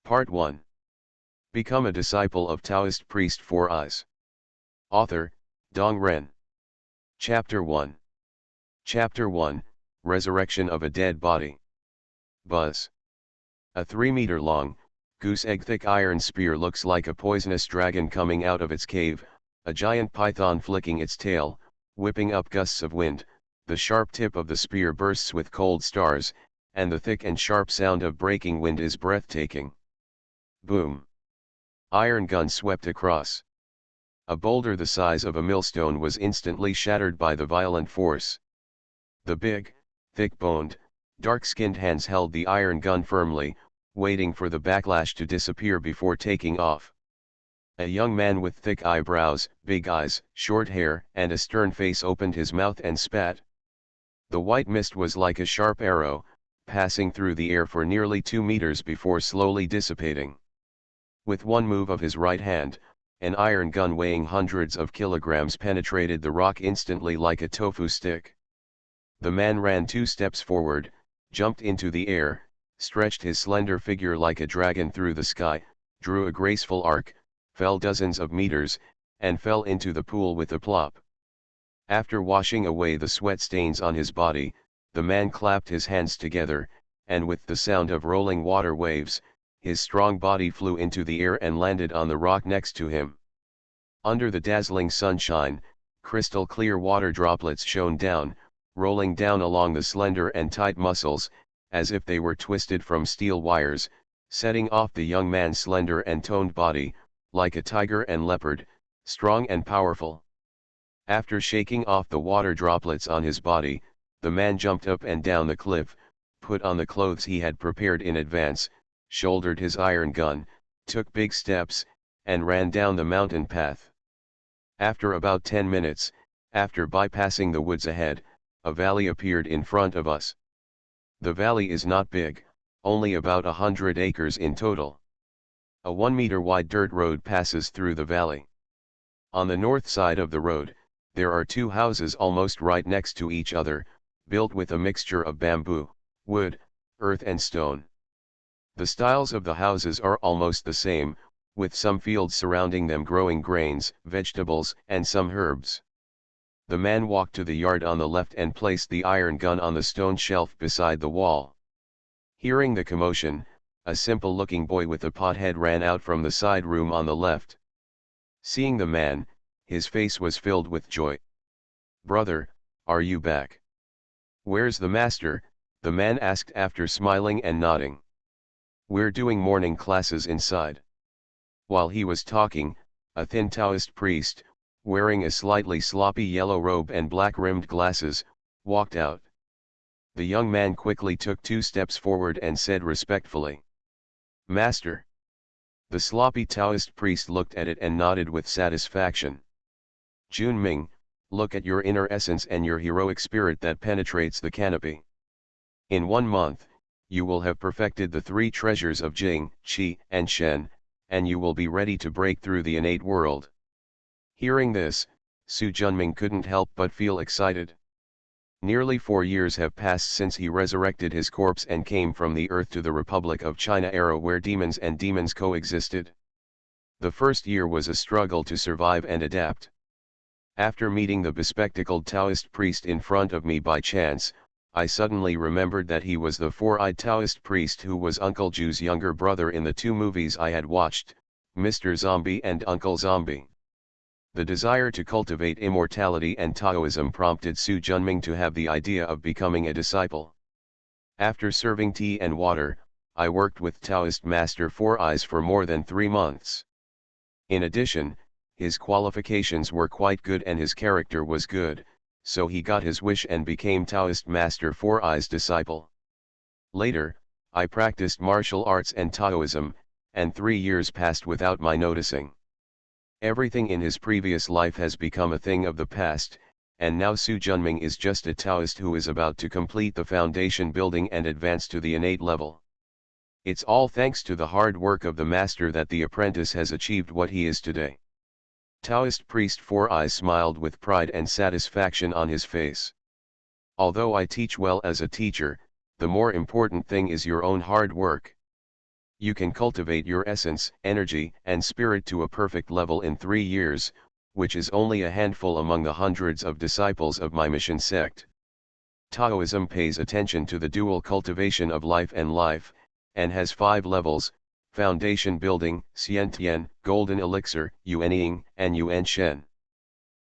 Part 1. Become a disciple of Taoist priest Four Eyes. Author, Dong Ren. Chapter 1. Chapter 1, Resurrection of a Dead Body. Buzz. A 3-meter long, goose-egg thick iron spear looks like a poisonous dragon coming out of its cave, a giant python flicking its tail, whipping up gusts of wind. The sharp tip of the spear bursts with cold stars, and the thick and sharp sound of breaking wind is breathtaking. Boom. Iron gun swept across. A boulder the size of a millstone was instantly shattered by the violent force. The big, thick-boned, dark-skinned hands held the iron gun firmly, waiting for the backlash to disappear before taking off. A young man with thick eyebrows, big eyes, short hair, and a stern face opened his mouth and spat. The white mist was like a sharp arrow, passing through the air for nearly 2 meters before slowly dissipating. With one move of his right hand, an iron gun weighing hundreds of kilograms penetrated the rock instantly like a tofu stick. The man ran 2 steps forward, jumped into the air, stretched his slender figure like a dragon through the sky, drew a graceful arc, fell dozens of meters, and fell into the pool with a plop. After washing away the sweat stains on his body, the man clapped his hands together, and with the sound of rolling water waves, his strong body flew into the air and landed on the rock next to him. Under the dazzling sunshine, crystal clear water droplets shone down, rolling down along the slender and tight muscles, as if they were twisted from steel wires, setting off the young man's slender and toned body, like a tiger and leopard, strong and powerful. After shaking off the water droplets on his body, the man jumped up and down the cliff, put on the clothes he had prepared in advance, shouldered his iron gun, took big steps, and ran down the mountain path. After about 10 minutes, after bypassing the woods ahead, a valley appeared in front of us. The valley is not big, only about 100 acres in total. A 1-meter wide dirt road passes through the valley. On the north side of the road, there are 2 houses almost right next to each other, built with a mixture of bamboo, wood, earth and stone. The styles of the houses are almost the same, with some fields surrounding them growing grains, vegetables, and some herbs. The man walked to the yard on the left and placed the iron gun on the stone shelf beside the wall. Hearing the commotion, a simple-looking boy with a pot head ran out from the side room on the left. Seeing the man, his face was filled with joy. "Brother, are you back?" "Where's the master?" the man asked after smiling and nodding. "We're doing morning classes inside." While he was talking, a thin Taoist priest, wearing a slightly sloppy yellow robe and black-rimmed glasses, walked out. The young man quickly took 2 steps forward and said respectfully, "Master." The sloppy Taoist priest looked at it and nodded with satisfaction. "Jun Ming, look at your inner essence and your heroic spirit that penetrates the canopy. In 1 month, you will have perfected the 3 treasures of Jing, Qi, and Shen, and you will be ready to break through the innate world." Hearing this, Su Junming couldn't help but feel excited. Nearly 4 years have passed since he resurrected his corpse and came from the earth to the Republic of China era where demons and demons coexisted. The first year was a struggle to survive and adapt. After meeting the bespectacled Taoist priest in front of me by chance, I suddenly remembered that he was the 4-eyed Taoist priest who was Uncle Ju's younger brother in the 2 movies I had watched, Mr. Zombie and Uncle Zombie. The desire to cultivate immortality and Taoism prompted Su Junming to have the idea of becoming a disciple. After serving tea and water, I worked with Taoist Master Four Eyes for more than 3 months. In addition, his qualifications were quite good and his character was good, so he got his wish and became Taoist Master Four Eyes' disciple. Later, I practiced martial arts and Taoism, and 3 years passed without my noticing. Everything in his previous life has become a thing of the past, and now Su Junming is just a Taoist who is about to complete the foundation building and advance to the innate level. It's all thanks to the hard work of the master that the apprentice has achieved what he is today. Taoist priest Four Eyes smiled with pride and satisfaction on his face. "Although I teach well as a teacher, the more important thing is your own hard work. You can cultivate your essence, energy, and spirit to a perfect level in 3 years, which is only a handful among the hundreds of disciples of my mission sect. Taoism pays attention to the dual cultivation of life and life, and has 5 levels: foundation building, Xiantian, golden elixir, Yuanying, and Yuan Shen.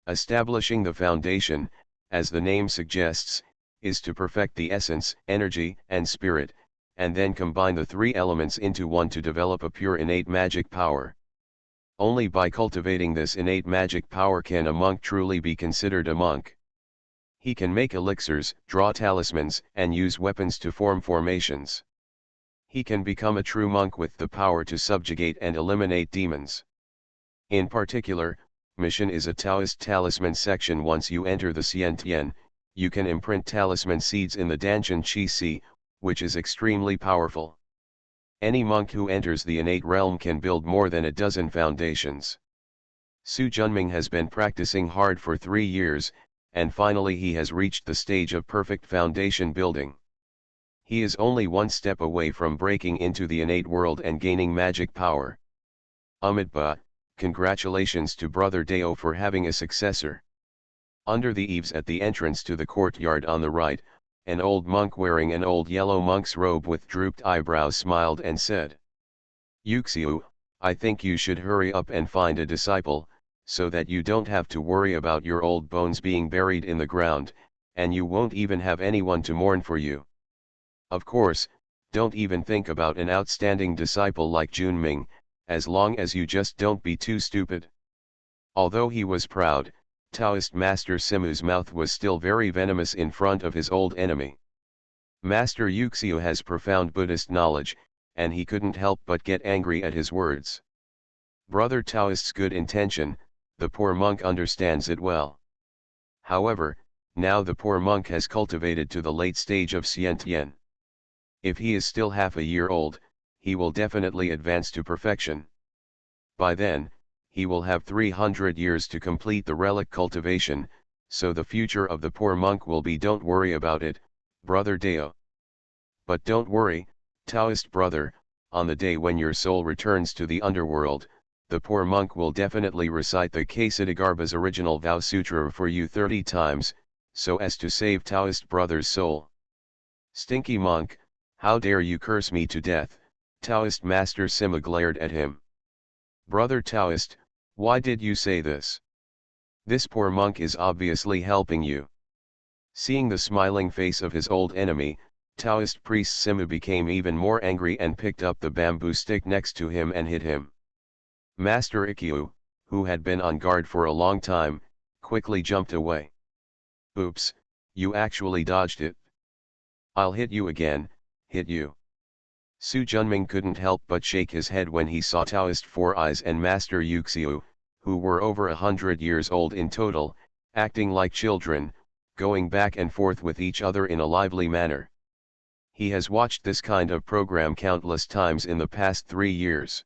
Establishing the foundation, as the name suggests, is to perfect the essence, energy, and spirit, and then combine the 3 elements into one to develop a pure innate magic power. Only by cultivating this innate magic power can a monk truly be considered a monk. He can make elixirs, draw talismans, and use weapons to form formations. He can become a true monk with the power to subjugate and eliminate demons. In particular, mission is a Taoist talisman section. Once you enter the Xiantian, you can imprint talisman seeds in the Dantian Qi Si, which is extremely powerful. Any monk who enters the innate realm can build more than a dozen foundations. Su Junming has been practicing hard for 3 years, and finally he has reached the stage of perfect foundation building. He is only one step away from breaking into the innate world and gaining magic power. Amitabha, congratulations to Brother Deo for having a successor. Under the eaves at the entrance to the courtyard on the right, an old monk wearing an old yellow monk's robe with drooped eyebrows smiled and said, "Yuxiu, I think you should hurry up and find a disciple, so that you don't have to worry about your old bones being buried in the ground, and you won't even have anyone to mourn for you. Of course, don't even think about an outstanding disciple like Junming, as long as you just don't be too stupid." Although he was proud, Taoist Master Simu's mouth was still very venomous in front of his old enemy. Master Yuxiu has profound Buddhist knowledge, and he couldn't help but get angry at his words. Brother Taoist's good intention, the poor monk understands it well. However, now the poor monk has cultivated to the late stage of Xiantian. If he is still half a year old, he will definitely advance to perfection. By then, he will have 300 years to complete the relic cultivation, so the future of the poor monk will be "Don't worry about it, Brother Deo." But don't worry, Taoist brother, on the day when your soul returns to the underworld, the poor monk will definitely recite the Kshitigarbha's original vow sutra for you 30 times, so as to save Taoist brother's soul. Stinky monk, how dare you curse me to death, Taoist Master Sima glared at him. Brother Taoist, why did you say this? This poor monk is obviously helping you. Seeing the smiling face of his old enemy, Taoist priest Sima became even more angry and picked up the bamboo stick next to him and hit him. Master Ikkyu, who had been on guard for a long time, quickly jumped away. Oops, you actually dodged it. I'll hit you again, hit you. Su Junming couldn't help but shake his head when he saw Taoist Four Eyes and Master Yuxiu, who were over 100 years old in total, acting like children, going back and forth with each other in a lively manner. He has watched this kind of program countless times in the past 3 years.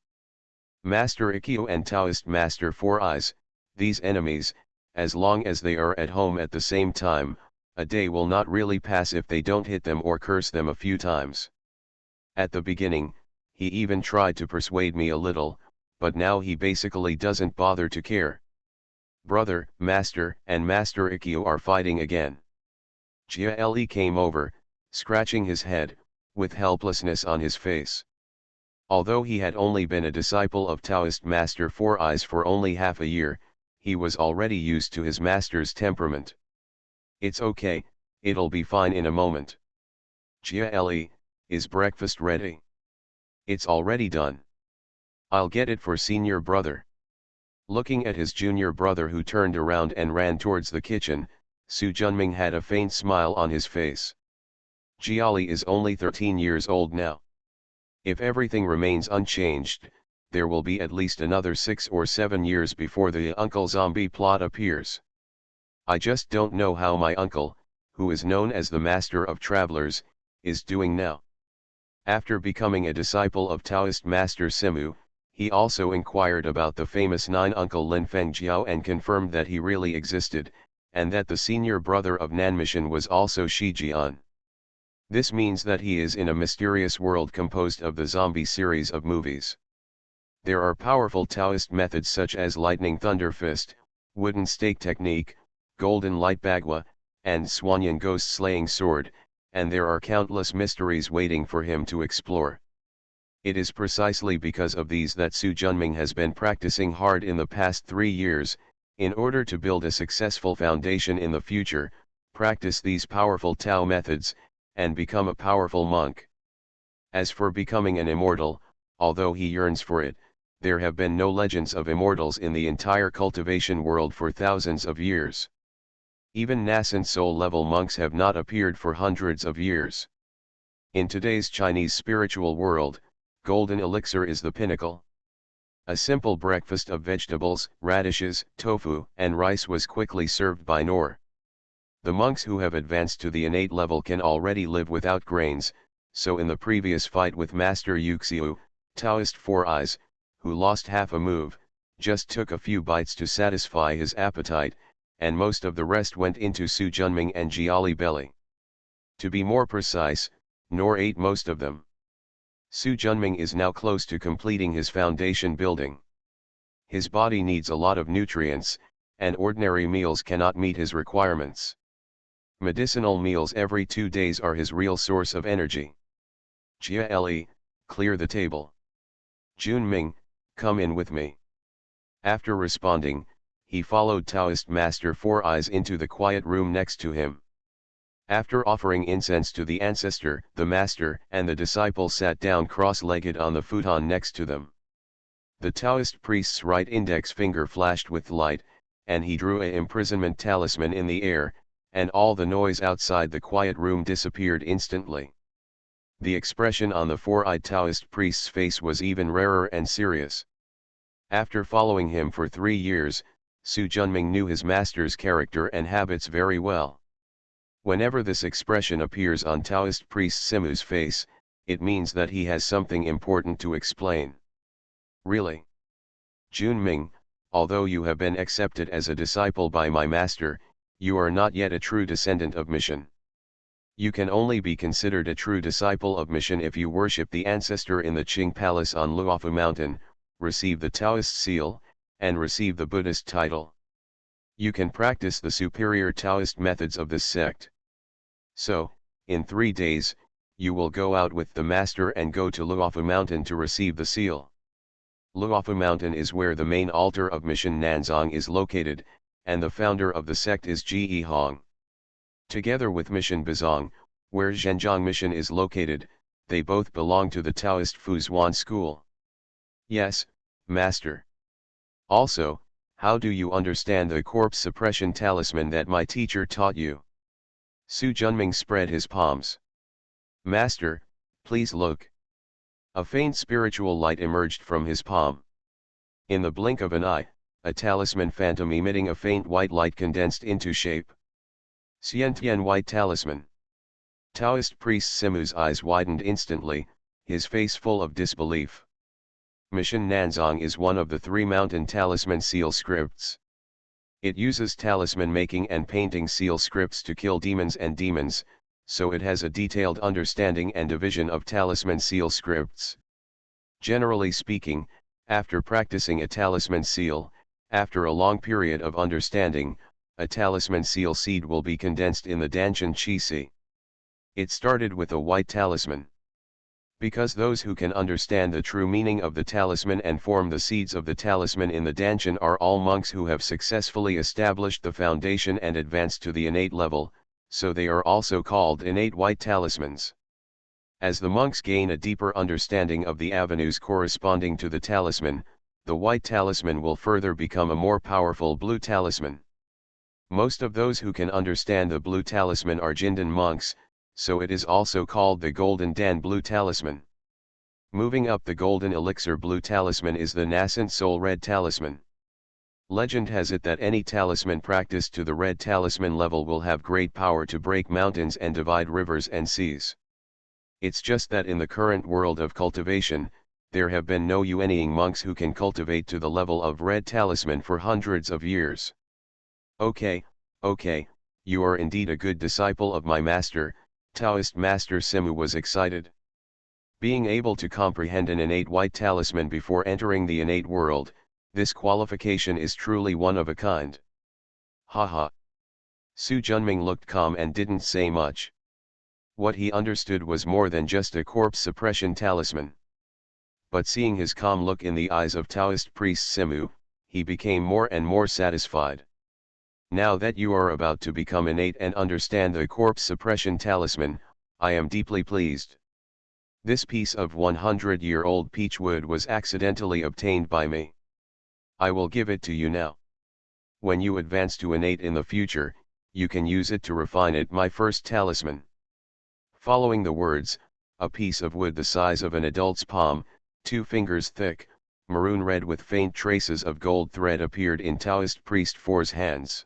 Master Ikkyu and Taoist Master Four Eyes, these enemies, as long as they are at home at the same time, a day will not really pass if they don't hit them or curse them a few times. At the beginning, he even tried to persuade me a little, but now he basically doesn't bother to care. Brother, Master, and Master Ikkyu are fighting again. Jia Le came over, scratching his head, with helplessness on his face. Although he had only been a disciple of Taoist Master Four Eyes for only half a year, he was already used to his master's temperament. It's okay, it'll be fine in a moment. Jia Le, is breakfast ready? It's already done. I'll get it for senior brother. Looking at his junior brother who turned around and ran towards the kitchen, Su Junming had a faint smile on his face. Jiali is only 13 years old now. If everything remains unchanged, there will be at least another 6 or 7 years before the Uncle Zombie plot appears. I just don't know how my uncle, who is known as the Master of Travelers, is doing now. After becoming a disciple of Taoist Master Simu, he also inquired about the famous 9 Uncle Lin Fengjiao and confirmed that he really existed, and that the senior brother of Nanmishan was also Shi Jian. This means that he is in a mysterious world composed of the zombie series of movies. There are powerful Taoist methods such as lightning thunder fist, wooden stake technique, golden light bagua, and Swanyan ghost slaying sword, and there are countless mysteries waiting for him to explore. It is precisely because of these that Su Junming has been practicing hard in the past 3 years, in order to build a successful foundation in the future, practice these powerful Tao methods, and become a powerful monk. As for becoming an immortal, although he yearns for it, there have been no legends of immortals in the entire cultivation world for thousands of years. Even nascent soul-level monks have not appeared for hundreds of years. In today's Chinese spiritual world, golden elixir is the pinnacle. A simple breakfast of vegetables, radishes, tofu, and rice was quickly served by Noor. The monks who have advanced to the innate level can already live without grains, so in the previous fight with Master Yuxiu, Taoist Four Eyes, who lost half a move, just took a few bites to satisfy his appetite, and most of the rest went into Su Junming and Jiali belly. To be more precise, Noor ate most of them. Su Junming is now close to completing his foundation building. His body needs a lot of nutrients, and ordinary meals cannot meet his requirements. Medicinal meals every 2 days are his real source of energy. Jia Le, clear the table. Junming, come in with me. After responding, he followed Taoist Master Four Eyes into the quiet room next to him. After offering incense to the ancestor, the master and the disciple sat down cross-legged on the futon next to them. The Taoist priest's right index finger flashed with light, and he drew an imprisonment talisman in the air, and all the noise outside the quiet room disappeared instantly. The expression on the four-eyed Taoist priest's face was even rarer and serious. After following him for 3 years, Su Junming knew his master's character and habits very well. Whenever this expression appears on Taoist priest Simu's face, it means that he has something important to explain. Really? Junming, although you have been accepted as a disciple by my master, you are not yet a true descendant of Mission. You can only be considered a true disciple of Mission if you worship the ancestor in the Qing Palace on Luofu Mountain, receive the Taoist seal, and receive the Buddhist title. You can practice the superior Taoist methods of this sect. So, in 3 days, you will go out with the master and go to Luofu Mountain to receive the seal. Luofu Mountain is where the main altar of Mission Nanzong is located, and the founder of the sect is Ji Hong. Together with Mission Bazong, where Zhenjiang Mission is located, they both belong to the Taoist Fuzhuan school. Yes, master. Also, how do you understand the corpse suppression talisman that my teacher taught you? Su Junming spread his palms. Master, please look. A faint spiritual light emerged from his palm. In the blink of an eye, a talisman phantom emitting a faint white light condensed into shape. Xiantian white talisman. Taoist priest Simu's eyes widened instantly, his face full of disbelief. Mission Nanzong is one of the 3 mountain talisman seal scripts. It uses talisman making and painting seal scripts to kill demons and demons, so it has a detailed understanding and division of talisman seal scripts. Generally speaking, after practicing a talisman seal, after a long period of understanding, a talisman seal seed will be condensed in the Danshan Qi Si. It started with a white talisman. Because those who can understand the true meaning of the talisman and form the seeds of the talisman in the Danshan are all monks who have successfully established the foundation and advanced to the innate level, so they are also called innate white talismans. As the monks gain a deeper understanding of the avenues corresponding to the talisman, the white talisman will further become a more powerful blue talisman. Most of those who can understand the blue talisman are Jindan monks, so it is also called the Golden Dan Blue Talisman. Moving up the Golden Elixir Blue Talisman is the Nascent Soul Red Talisman. Legend has it that any talisman practiced to the Red Talisman level will have great power to break mountains and divide rivers and seas. It's just that in the current world of cultivation, there have been no Yuanying monks who can cultivate to the level of Red Talisman for hundreds of years. Okay, you are indeed a good disciple of my master, Taoist Master Simu was excited. Being able to comprehend an innate white talisman before entering the innate world, this qualification is truly one of a kind. Haha. Su Junming looked calm and didn't say much. What he understood was more than just a corpse suppression talisman. But seeing his calm look in the eyes of Taoist priest Simu, he became more and more satisfied. Now that you are about to become innate and understand the corpse suppression talisman, I am deeply pleased. This piece of 100-year-old peach wood was accidentally obtained by me. I will give it to you now. When you advance to innate in the future, you can use it to refine it, my first talisman. Following the words, a piece of wood the size of an adult's palm, 2 fingers thick, maroon red with faint traces of gold thread appeared in Taoist priest Four's hands.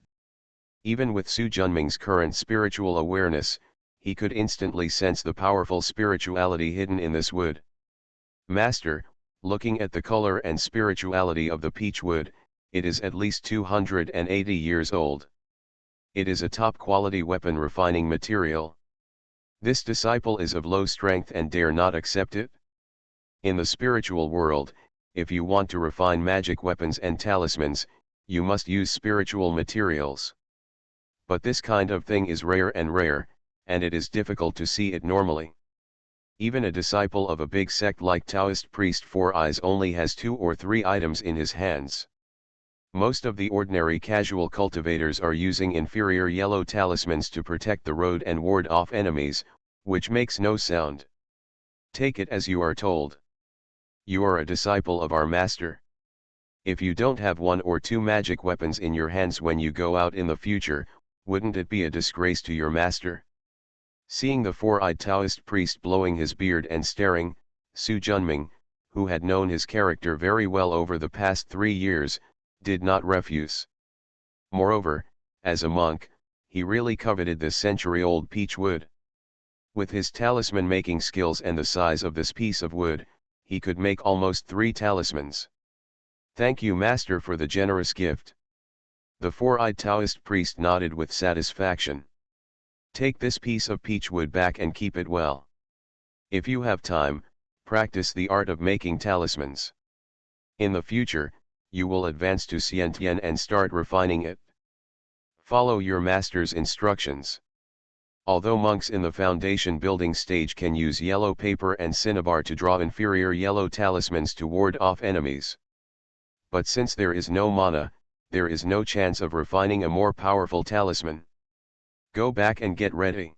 Even with Su Junming's current spiritual awareness, he could instantly sense the powerful spirituality hidden in this wood. Master, looking at the color and spirituality of the peach wood, it is at least 280 years old. It is a top-quality weapon refining material. This disciple is of low strength and dare not accept it? In the spiritual world, if you want to refine magic weapons and talismans, you must use spiritual materials. But this kind of thing is rare, and it is difficult to see it normally. Even a disciple of a big sect like Taoist priest Four Eyes only has 2 or 3 items in his hands. Most of the ordinary casual cultivators are using inferior yellow talismans to protect the road and ward off enemies, which makes no sound. Take it as you are told. You are a disciple of our master. If you don't have 1 or 2 magic weapons in your hands when you go out in the future, wouldn't it be a disgrace to your master? Seeing the 4-eyed Taoist priest blowing his beard and staring, Su Junming, who had known his character very well over the past 3 years, did not refuse. Moreover, as a monk, he really coveted this century-old peach wood. With his talisman-making skills and the size of this piece of wood, he could make almost 3 talismans. Thank you, Master, for the generous gift. The 4-eyed Taoist priest nodded with satisfaction. Take this piece of peach wood back and keep it well. If you have time, practice the art of making talismans. In the future, you will advance to Xiantian and start refining it. Follow your master's instructions. Although monks in the foundation building stage can use yellow paper and cinnabar to draw inferior yellow talismans to ward off enemies. But since there is no mana, there is no chance of refining a more powerful talisman. Go back and get ready.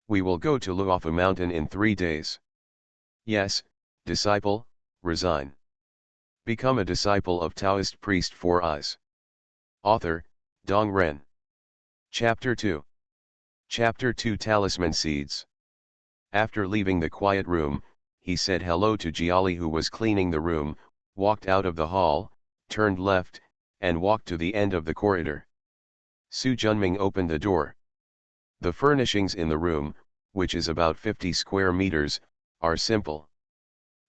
We will go to Luofu Mountain in 3 days. Yes, disciple, resign. Become a disciple of Taoist priest Four Eyes. Author, Dong Ren. Chapter 2. Chapter 2 Talisman Seeds. After leaving the quiet room, he said hello to Jiali, who was cleaning the room, walked out of the hall, turned left, and walked to the end of the corridor. Su Junming opened the door. The furnishings in the room, which is about 50 square meters, are simple.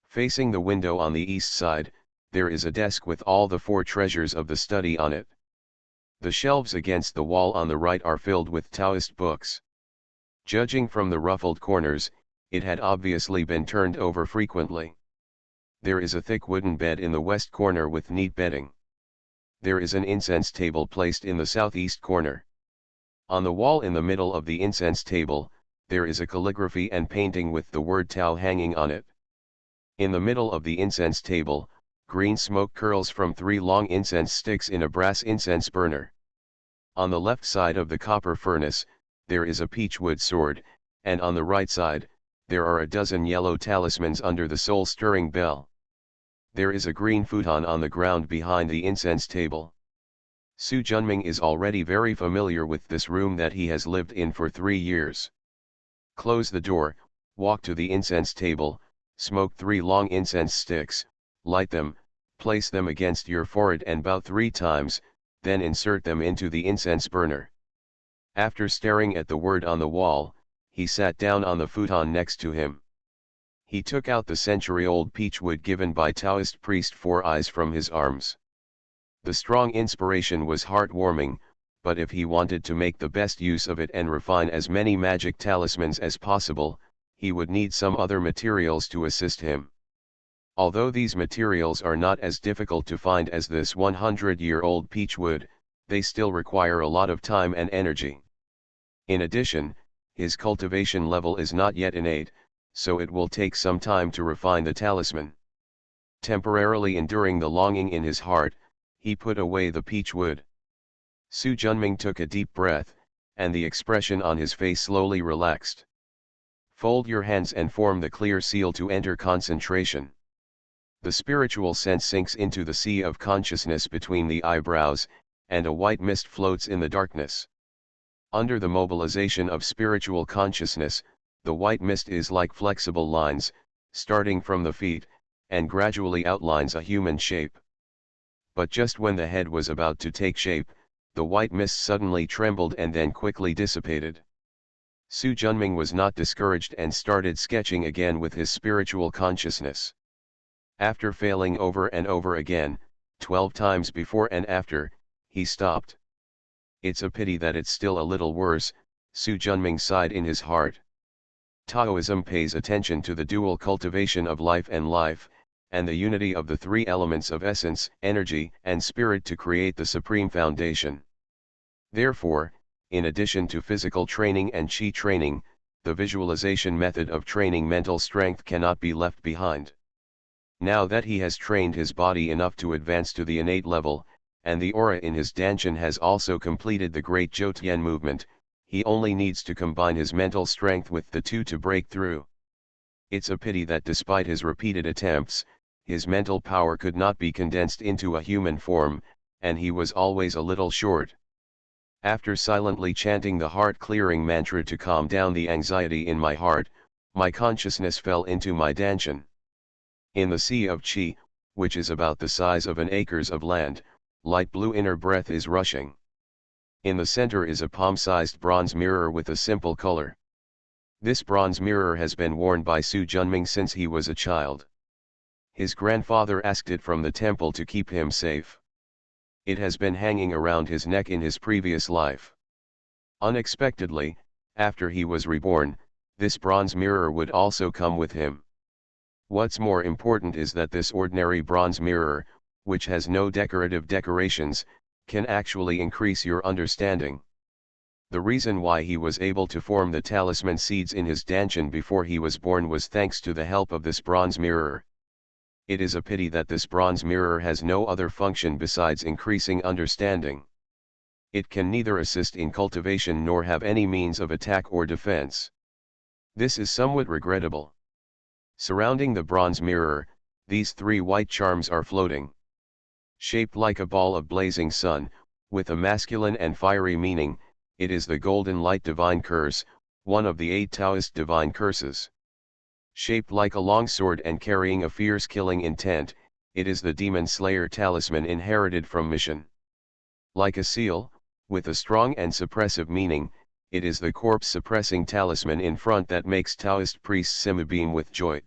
Facing the window on the east side, there is a desk with all the 4 treasures of the study on it. The shelves against the wall on the right are filled with Taoist books. Judging from the ruffled corners, it had obviously been turned over frequently. There is a thick wooden bed in the west corner with neat bedding. There is an incense table placed in the southeast corner. On the wall in the middle of the incense table, there is a calligraphy and painting with the word Tao hanging on it. In the middle of the incense table, green smoke curls from 3 long incense sticks in a brass incense burner. On the left side of the copper furnace, there is a peachwood sword, and on the right side, there are a dozen yellow talismans under the soul-stirring bell. There is a green futon on the ground behind the incense table. Su Junming is already very familiar with this room that he has lived in for 3 years. Close the door, walk to the incense table, smoke 3 long incense sticks, light them, place them against your forehead and bow 3 times, then insert them into the incense burner. After staring at the word on the wall, he sat down on the futon next to him. He took out the century-old peachwood given by Taoist priest Four Eyes from his arms. The strong inspiration was heartwarming, but if he wanted to make the best use of it and refine as many magic talismans as possible, he would need some other materials to assist him. Although these materials are not as difficult to find as this 100-year-old peach wood, they still require a lot of time and energy. In addition, his cultivation level is not yet innate, so it will take some time to refine the talisman. Temporarily enduring the longing in his heart, he put away the peach wood. Su Junming took a deep breath, and the expression on his face slowly relaxed. Fold your hands and form the clear seal to enter concentration. The spiritual sense sinks into the sea of consciousness between the eyebrows, and a white mist floats in the darkness. Under the mobilization of spiritual consciousness, the white mist is like flexible lines, starting from the feet, and gradually outlines a human shape. But just when the head was about to take shape, the white mist suddenly trembled and then quickly dissipated. Su Junming was not discouraged and started sketching again with his spiritual consciousness. After failing over and over again, 12 times before and after, he stopped. It's a pity that it's still a little worse, Su Junming sighed in his heart. Taoism pays attention to the dual cultivation of life, and the unity of the three elements of essence, energy, and spirit to create the supreme foundation. Therefore, in addition to physical training and qi training, the visualization method of training mental strength cannot be left behind. Now that he has trained his body enough to advance to the innate level, and the aura in his danshan has also completed the great Zhou movement, he only needs to combine his mental strength with the two to break through. It's a pity that despite his repeated attempts, his mental power could not be condensed into a human form, and he was always a little short. After silently chanting the heart-clearing mantra to calm down the anxiety in my heart, my consciousness fell into my danshan. In the sea of qi, which is about the size of an acre of land, light blue inner breath is rushing. In the center is a palm-sized bronze mirror with a simple color. This bronze mirror has been worn by Su Junming since he was a child. His grandfather asked it from the temple to keep him safe. It has been hanging around his neck in his previous life. Unexpectedly, after he was reborn, this bronze mirror would also come with him. What's more important is that this ordinary bronze mirror, which has no decorative decorations, can actually increase your understanding. The reason why he was able to form the talisman seeds in his danshan before he was born was thanks to the help of this bronze mirror. It is a pity that this bronze mirror has no other function besides increasing understanding. It can neither assist in cultivation nor have any means of attack or defense. This is somewhat regrettable. Surrounding the bronze mirror, these three white charms are floating. Shaped like a ball of blazing sun, with a masculine and fiery meaning, it is the golden light divine curse, one of the 8 Taoist divine curses. Shaped like a long sword and carrying a fierce killing intent, it is the demon slayer talisman inherited from Mission. Like a seal, with a strong and suppressive meaning, it is the corpse suppressing talisman in front that makes Taoist priests beam with joy.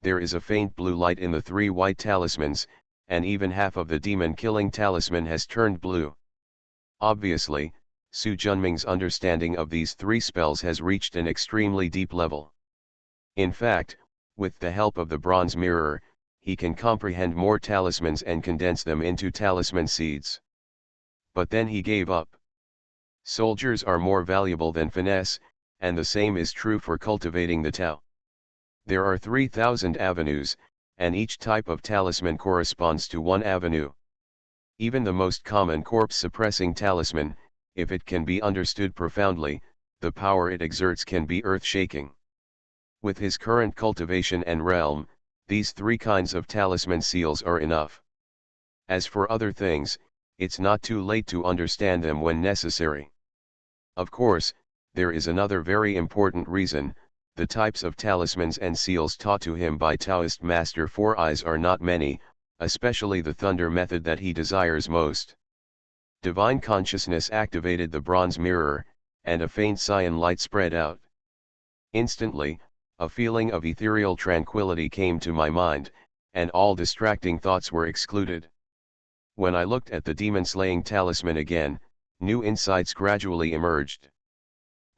There is a faint blue light in the 3 white talismans, and even half of the demon-killing talisman has turned blue. Obviously, Su Junming's understanding of these 3 spells has reached an extremely deep level. In fact, with the help of the bronze mirror, he can comprehend more talismans and condense them into talisman seeds. But then he gave up. Soldiers are more valuable than finesse, and the same is true for cultivating the Tao. There are 3,000 avenues, and each type of talisman corresponds to 1 avenue. Even the most common corpse-suppressing talisman, if it can be understood profoundly, the power it exerts can be earth-shaking. With his current cultivation and realm, these 3 kinds of talisman seals are enough. As for other things, it's not too late to understand them when necessary. Of course, there is another very important reason: the types of talismans and seals taught to him by Taoist Master Four Eyes are not many, especially the thunder method that he desires most. Divine consciousness activated the bronze mirror, and a faint cyan light spread out. Instantly, a feeling of ethereal tranquility came to my mind, and all distracting thoughts were excluded. When I looked at the demon-slaying talisman again, New insights gradually emerged.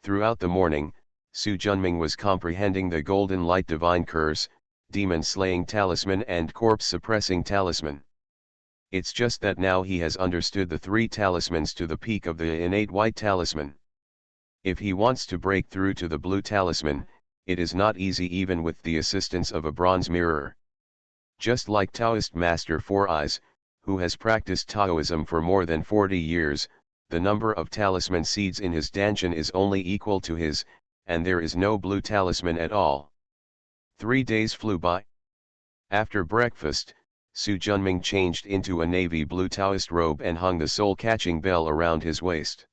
Throughout the morning, Su Junming was comprehending the golden light divine curse, demon slaying talisman and corpse suppressing talisman. It's just that now he has understood the three talismans to the peak of the innate white talisman. If he wants to break through to the blue talisman, it is not easy even with the assistance of a bronze mirror. Just like Taoist Master Four Eyes, who has practiced Taoism for more than 40 years, the number of talisman seeds in his dantian is only equal to his, and there is no blue talisman at all. 3 days flew by. After breakfast, Su Junming changed into a navy blue Taoist robe and hung the soul-catching bell around his waist.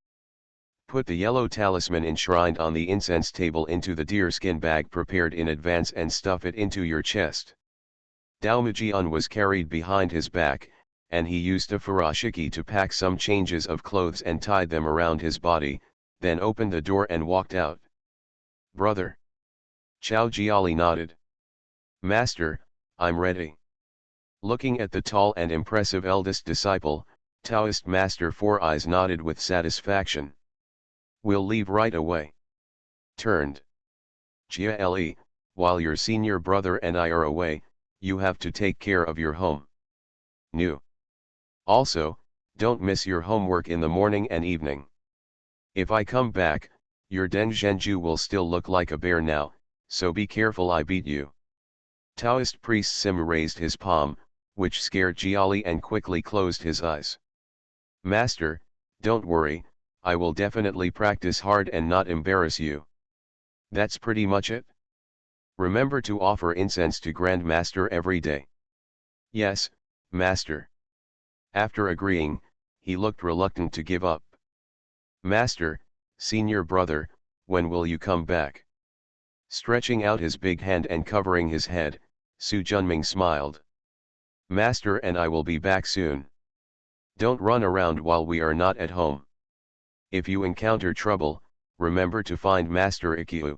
Put the yellow talisman enshrined on the incense table into the deerskin bag prepared in advance and stuff it into your chest. Daomujian was carried behind his back, and he used a furoshiki to pack some changes of clothes and tied them around his body, then opened the door and walked out. "Brother." Chao Jiali nodded. "Master, I'm ready." Looking at the tall and impressive eldest disciple, Taoist Master Four Eyes nodded with satisfaction. "We'll leave right away." Turned. "Jia Li, while your senior brother and I are away, you have to take care of your home. New. Also, don't miss your homework in the morning and evening. If I come back, your Den Zhenju will still look like a bear now, so be careful I beat you." Taoist priest Simu raised his palm, which scared Jiali and quickly closed his eyes. "Master, don't worry, I will definitely practice hard and not embarrass you." "That's pretty much it? Remember to offer incense to Grand Master every day." "Yes, Master." After agreeing, he looked reluctant to give up. "Master, senior brother, when will you come back?" Stretching out his big hand and covering his head, Su Junming smiled. "Master and I will be back soon. Don't run around while we are not at home. If you encounter trouble, remember to find Master Ikkyu."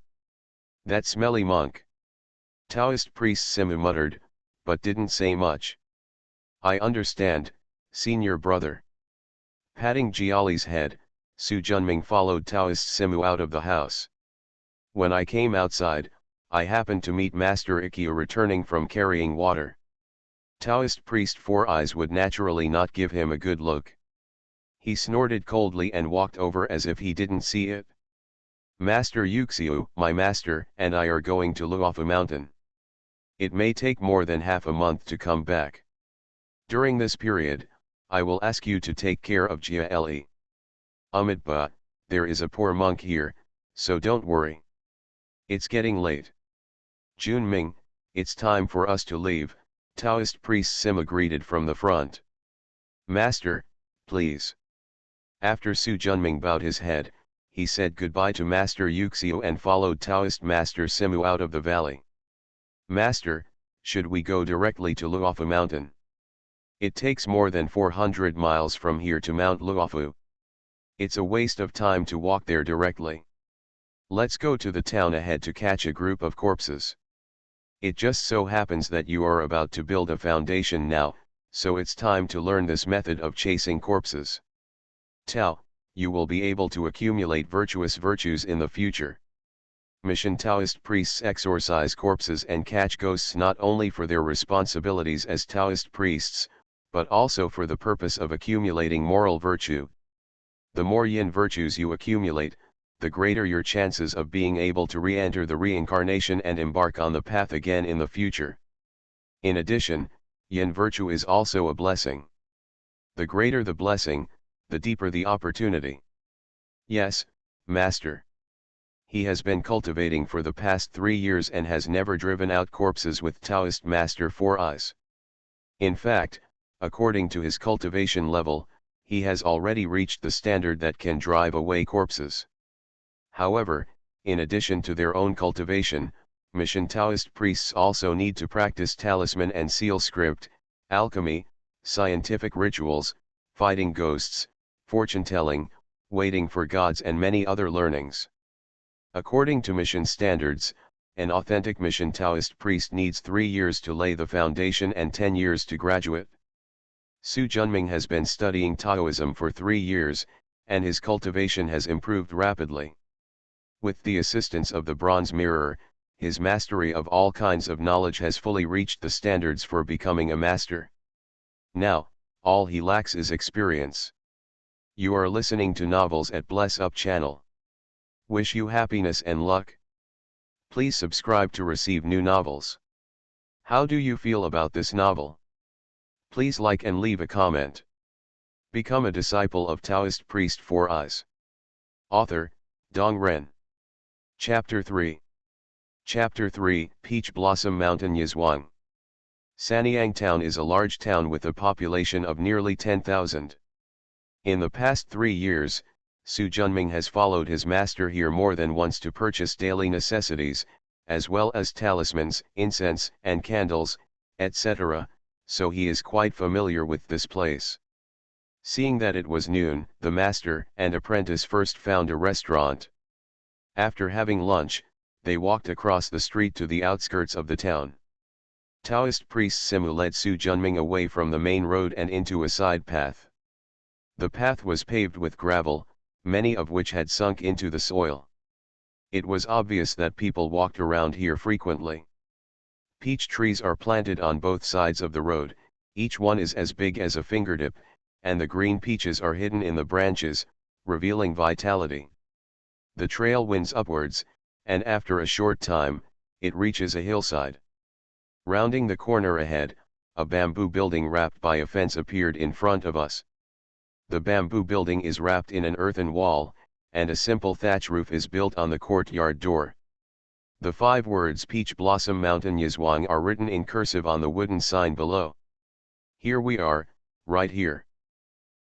"That smelly monk." Taoist priest Simu muttered, but didn't say much. "I understand, senior brother." Patting Jiali's head, Su Junming followed Taoist Simu out of the house. "When I came outside, I happened to meet Master Ikkyu returning from carrying water." Taoist priest Four Eyes would naturally not give him a good look. He snorted coldly and walked over as if he didn't see it. "Master Yuxiu, my master, and I are going to Luofu Mountain. It may take more than half a month to come back. During this period, I will ask you to take care of Jia Li. But there is a poor monk here, so don't worry. It's getting late." "Junming, it's time for us to leave," Taoist priest Sima greeted from the front. "Master, please." After Su Junming bowed his head, he said goodbye to Master Yuxiu and followed Taoist Master Simu out of the valley. "Master, should we go directly to Luofu Mountain? It takes more than 400 miles from here to Mount Luofu. It's a waste of time to walk there directly. Let's go to the town ahead to catch a group of corpses. It just so happens that you are about to build a foundation now, so it's time to learn this method of chasing corpses. Tao, you will be able to accumulate virtuous virtues in the future." Mission Taoist priests exorcise corpses and catch ghosts not only for their responsibilities as Taoist priests, but also for the purpose of accumulating moral virtue. The more yin virtues you accumulate, the greater your chances of being able to re-enter the reincarnation and embark on the path again in the future. In addition, yin virtue is also a blessing. The greater the blessing, the deeper the opportunity. "Yes, Master." He has been cultivating for the past 3 years and has never driven out corpses with Taoist Master Four Eyes. In fact, according to his cultivation level, he has already reached the standard that can drive away corpses. However, in addition to their own cultivation, Mission Taoist priests also need to practice talisman and seal script, alchemy, scientific rituals, fighting ghosts, fortune-telling, waiting for gods and many other learnings. According to mission standards, an authentic Mission Taoist priest needs 3 years to lay the foundation and 10 years to graduate. Su Junming has been studying Taoism for 3 years, and his cultivation has improved rapidly. With the assistance of the bronze mirror, his mastery of all kinds of knowledge has fully reached the standards for becoming a master. Now, all he lacks is experience. You are listening to Novels at Bless Up channel. Wish you happiness and luck. Please subscribe to receive new novels. How do you feel about this novel? Please like and leave a comment. Become a disciple of Taoist priest 4 Eyes. Author, Dong Ren. Chapter 3. Chapter 3, Peach Blossom Mountain Yizhuang. Sanyang Town is a large town with a population of nearly 10,000. In the past 3 years, Su Junming has followed his master here more than once to purchase daily necessities, as well as talismans, incense, and candles, etc., so he is quite familiar with this place. Seeing that it was noon, the master and apprentice first found a restaurant. After having lunch, they walked across the street to the outskirts of the town. Taoist priest Simu led Su Junming away from the main road and into a side path. The path was paved with gravel, many of which had sunk into the soil. It was obvious that people walked around here frequently. Peach trees are planted on both sides of the road, each one is as big as a fingertip, and the green peaches are hidden in the branches, revealing vitality. The trail winds upwards, and after a short time, it reaches a hillside. Rounding the corner ahead, a bamboo building wrapped by a fence appeared in front of us. The bamboo building is wrapped in an earthen wall, and a simple thatch roof is built on the courtyard door. The 5 words Peach Blossom Mountain Yizhuang are written in cursive on the wooden sign below. Here we are, right here.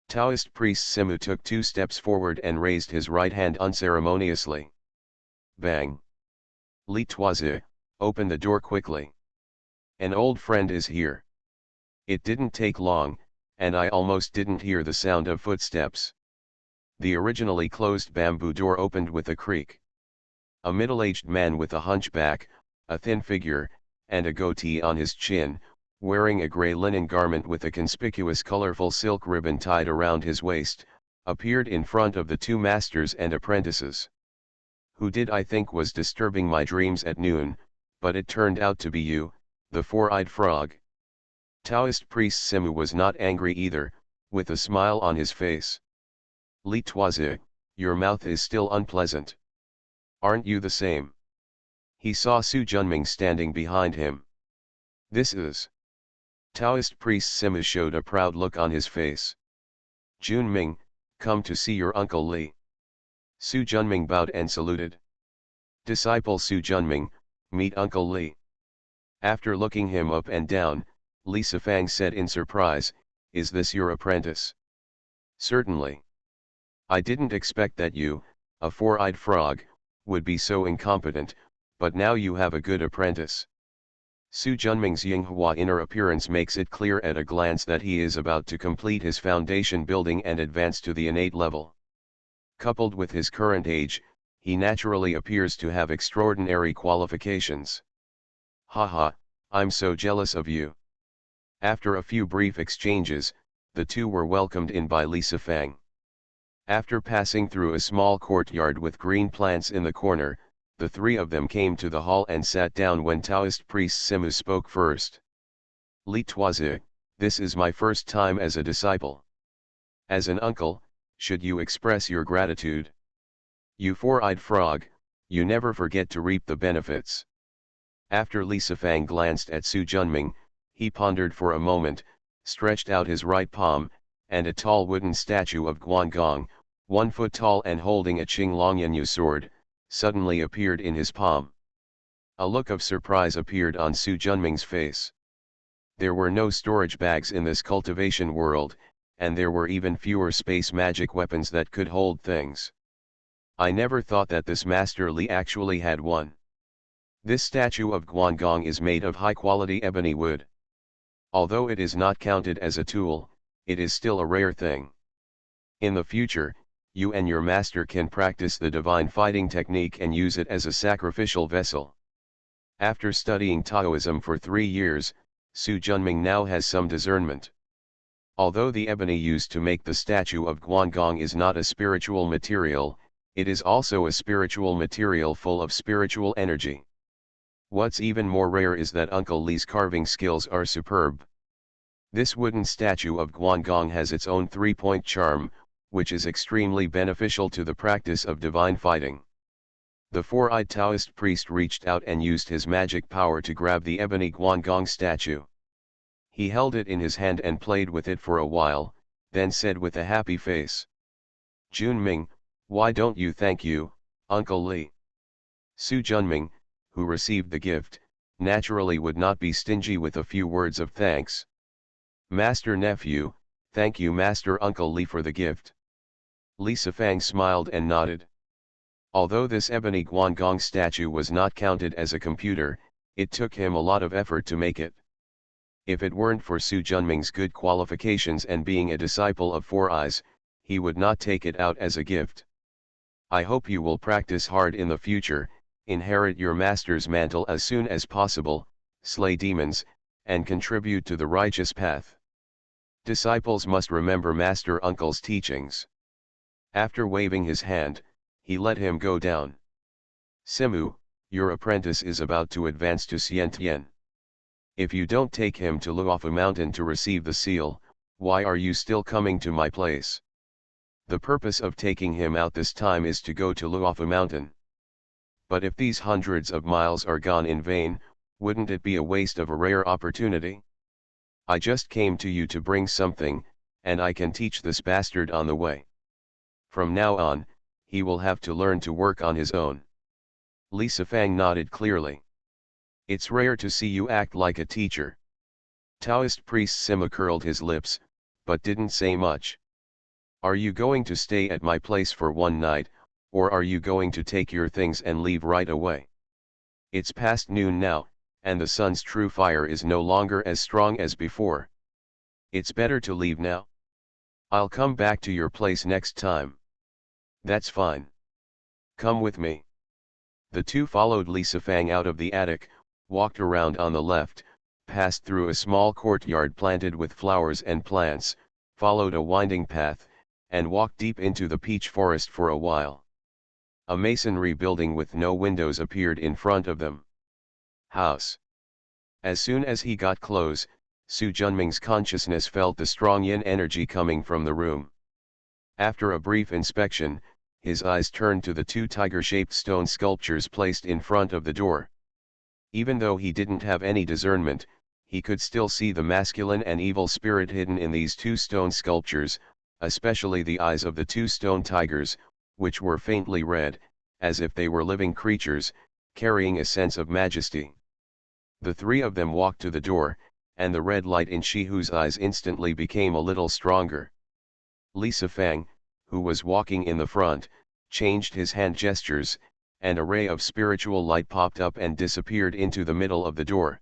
Taoist priest Simu took 2 steps forward and raised his right hand unceremoniously. Bang! Li Tuazi, open the door quickly. An old friend is here. It didn't take long, and I almost didn't hear the sound of footsteps. The originally closed bamboo door opened with a creak. A middle-aged man with a hunchback, a thin figure, and a goatee on his chin, wearing a grey linen garment with a conspicuous colorful silk ribbon tied around his waist, appeared in front of the 2 masters and apprentices. Who did I think was disturbing my dreams at noon, but it turned out to be you, the 4-eyed frog. Taoist priest Simu was not angry either, with a smile on his face. Li Tuazi, your mouth is still unpleasant. Aren't you the same? He saw Su Junming standing behind him. This is. Taoist priest Simu showed a proud look on his face. Junming, come to see your uncle Li. Su Junming bowed and saluted. Disciple Su Junming, meet Uncle Li. After looking him up and down, Li Sifang said in surprise, is this your apprentice? Certainly. I didn't expect that you, a 4-eyed frog, would be so incompetent, but now you have a good apprentice. Su Junming's Yinghua inner appearance makes it clear at a glance that he is about to complete his foundation building and advance to the innate level. Coupled with his current age, he naturally appears to have extraordinary qualifications. Haha, I'm so jealous of you. After a few brief exchanges, the 2 were welcomed in by Li Sifang. After passing through a small courtyard with green plants in the corner, the 3 of them came to the hall and sat down when Taoist priest Simu spoke first. Li Tuazi, this is my first time as a disciple. As an uncle, should you express your gratitude? You 4-eyed frog, you never forget to reap the benefits. After Li Sifang glanced at Su Junming, he pondered for a moment, stretched out his right palm, and a tall wooden statue of Guangong, 1 foot tall and holding a Qinglongyanyu sword, suddenly appeared in his palm. A look of surprise appeared on Su Junming's face. There were no storage bags in this cultivation world, and there were even fewer space magic weapons that could hold things. I never thought that this Master Li actually had one. This statue of Guangong is made of high-quality ebony wood. Although it is not counted as a tool, it is still a rare thing. In the future, you and your master can practice the divine fighting technique and use it as a sacrificial vessel. After studying Taoism for 3 years, Su Junming now has some discernment. Although the ebony used to make the statue of Guangong is not a spiritual material, it is also a spiritual material full of spiritual energy. What's even more rare is that Uncle Li's carving skills are superb. This wooden statue of Guangong has its own three-point charm, which is extremely beneficial to the practice of divine fighting. The four-eyed Taoist priest reached out and used his magic power to grab the ebony Guangong statue. He held it in his hand and played with it for a while, then said with a happy face, "Junming, why don't you thank you, Uncle Li?" Su Junming, who received the gift, naturally would not be stingy with a few words of thanks. "Master nephew, thank you Master Uncle Li for the gift." Li Sifang smiled and nodded. Although this ebony Guangong statue was not counted as a computer, it took him a lot of effort to make it. If it weren't for Su Junming's good qualifications and being a disciple of Four Eyes, he would not take it out as a gift. "I hope you will practice hard in the future, inherit your master's mantle as soon as possible, slay demons, and contribute to the righteous path. Disciples must remember Master Uncle's teachings." After waving his hand, he let him go down. "Simu, your apprentice is about to advance to Xiantian. If you don't take him to Luofu Mountain to receive the seal, why are you still coming to my place? The purpose of taking him out this time is to go to Luofu Mountain. But if these hundreds of miles are gone in vain, wouldn't it be a waste of a rare opportunity? I just came to you to bring something, and I can teach this bastard on the way. From now on, he will have to learn to work on his own." Li Sifang nodded clearly. "It's rare to see you act like a teacher." Taoist priest Sima curled his lips, but didn't say much. "Are you going to stay at my place for one night, or are you going to take your things and leave right away? It's past noon now, and the sun's true fire is no longer as strong as before. It's better to leave now. I'll come back to your place next time." "That's fine. Come with me." The two followed Li Sifang out of the attic, walked around on the left, passed through a small courtyard planted with flowers and plants, followed a winding path, and walked deep into the peach forest for a while. A masonry building with no windows appeared in front of them. "House." As soon as he got close, Su Junming's consciousness felt the strong yin energy coming from the room. After a brief inspection, his eyes turned to the two tiger-shaped stone sculptures placed in front of the door. Even though he didn't have any discernment, he could still see the masculine and evil spirit hidden in these two stone sculptures, especially the eyes of the two stone tigers, which were faintly red, as if they were living creatures, carrying a sense of majesty. The three of them walked to the door, and the red light in Shihu's eyes instantly became a little stronger. Li Sifang, who was walking in the front, changed his hand gestures, and a ray of spiritual light popped up and disappeared into the middle of the door.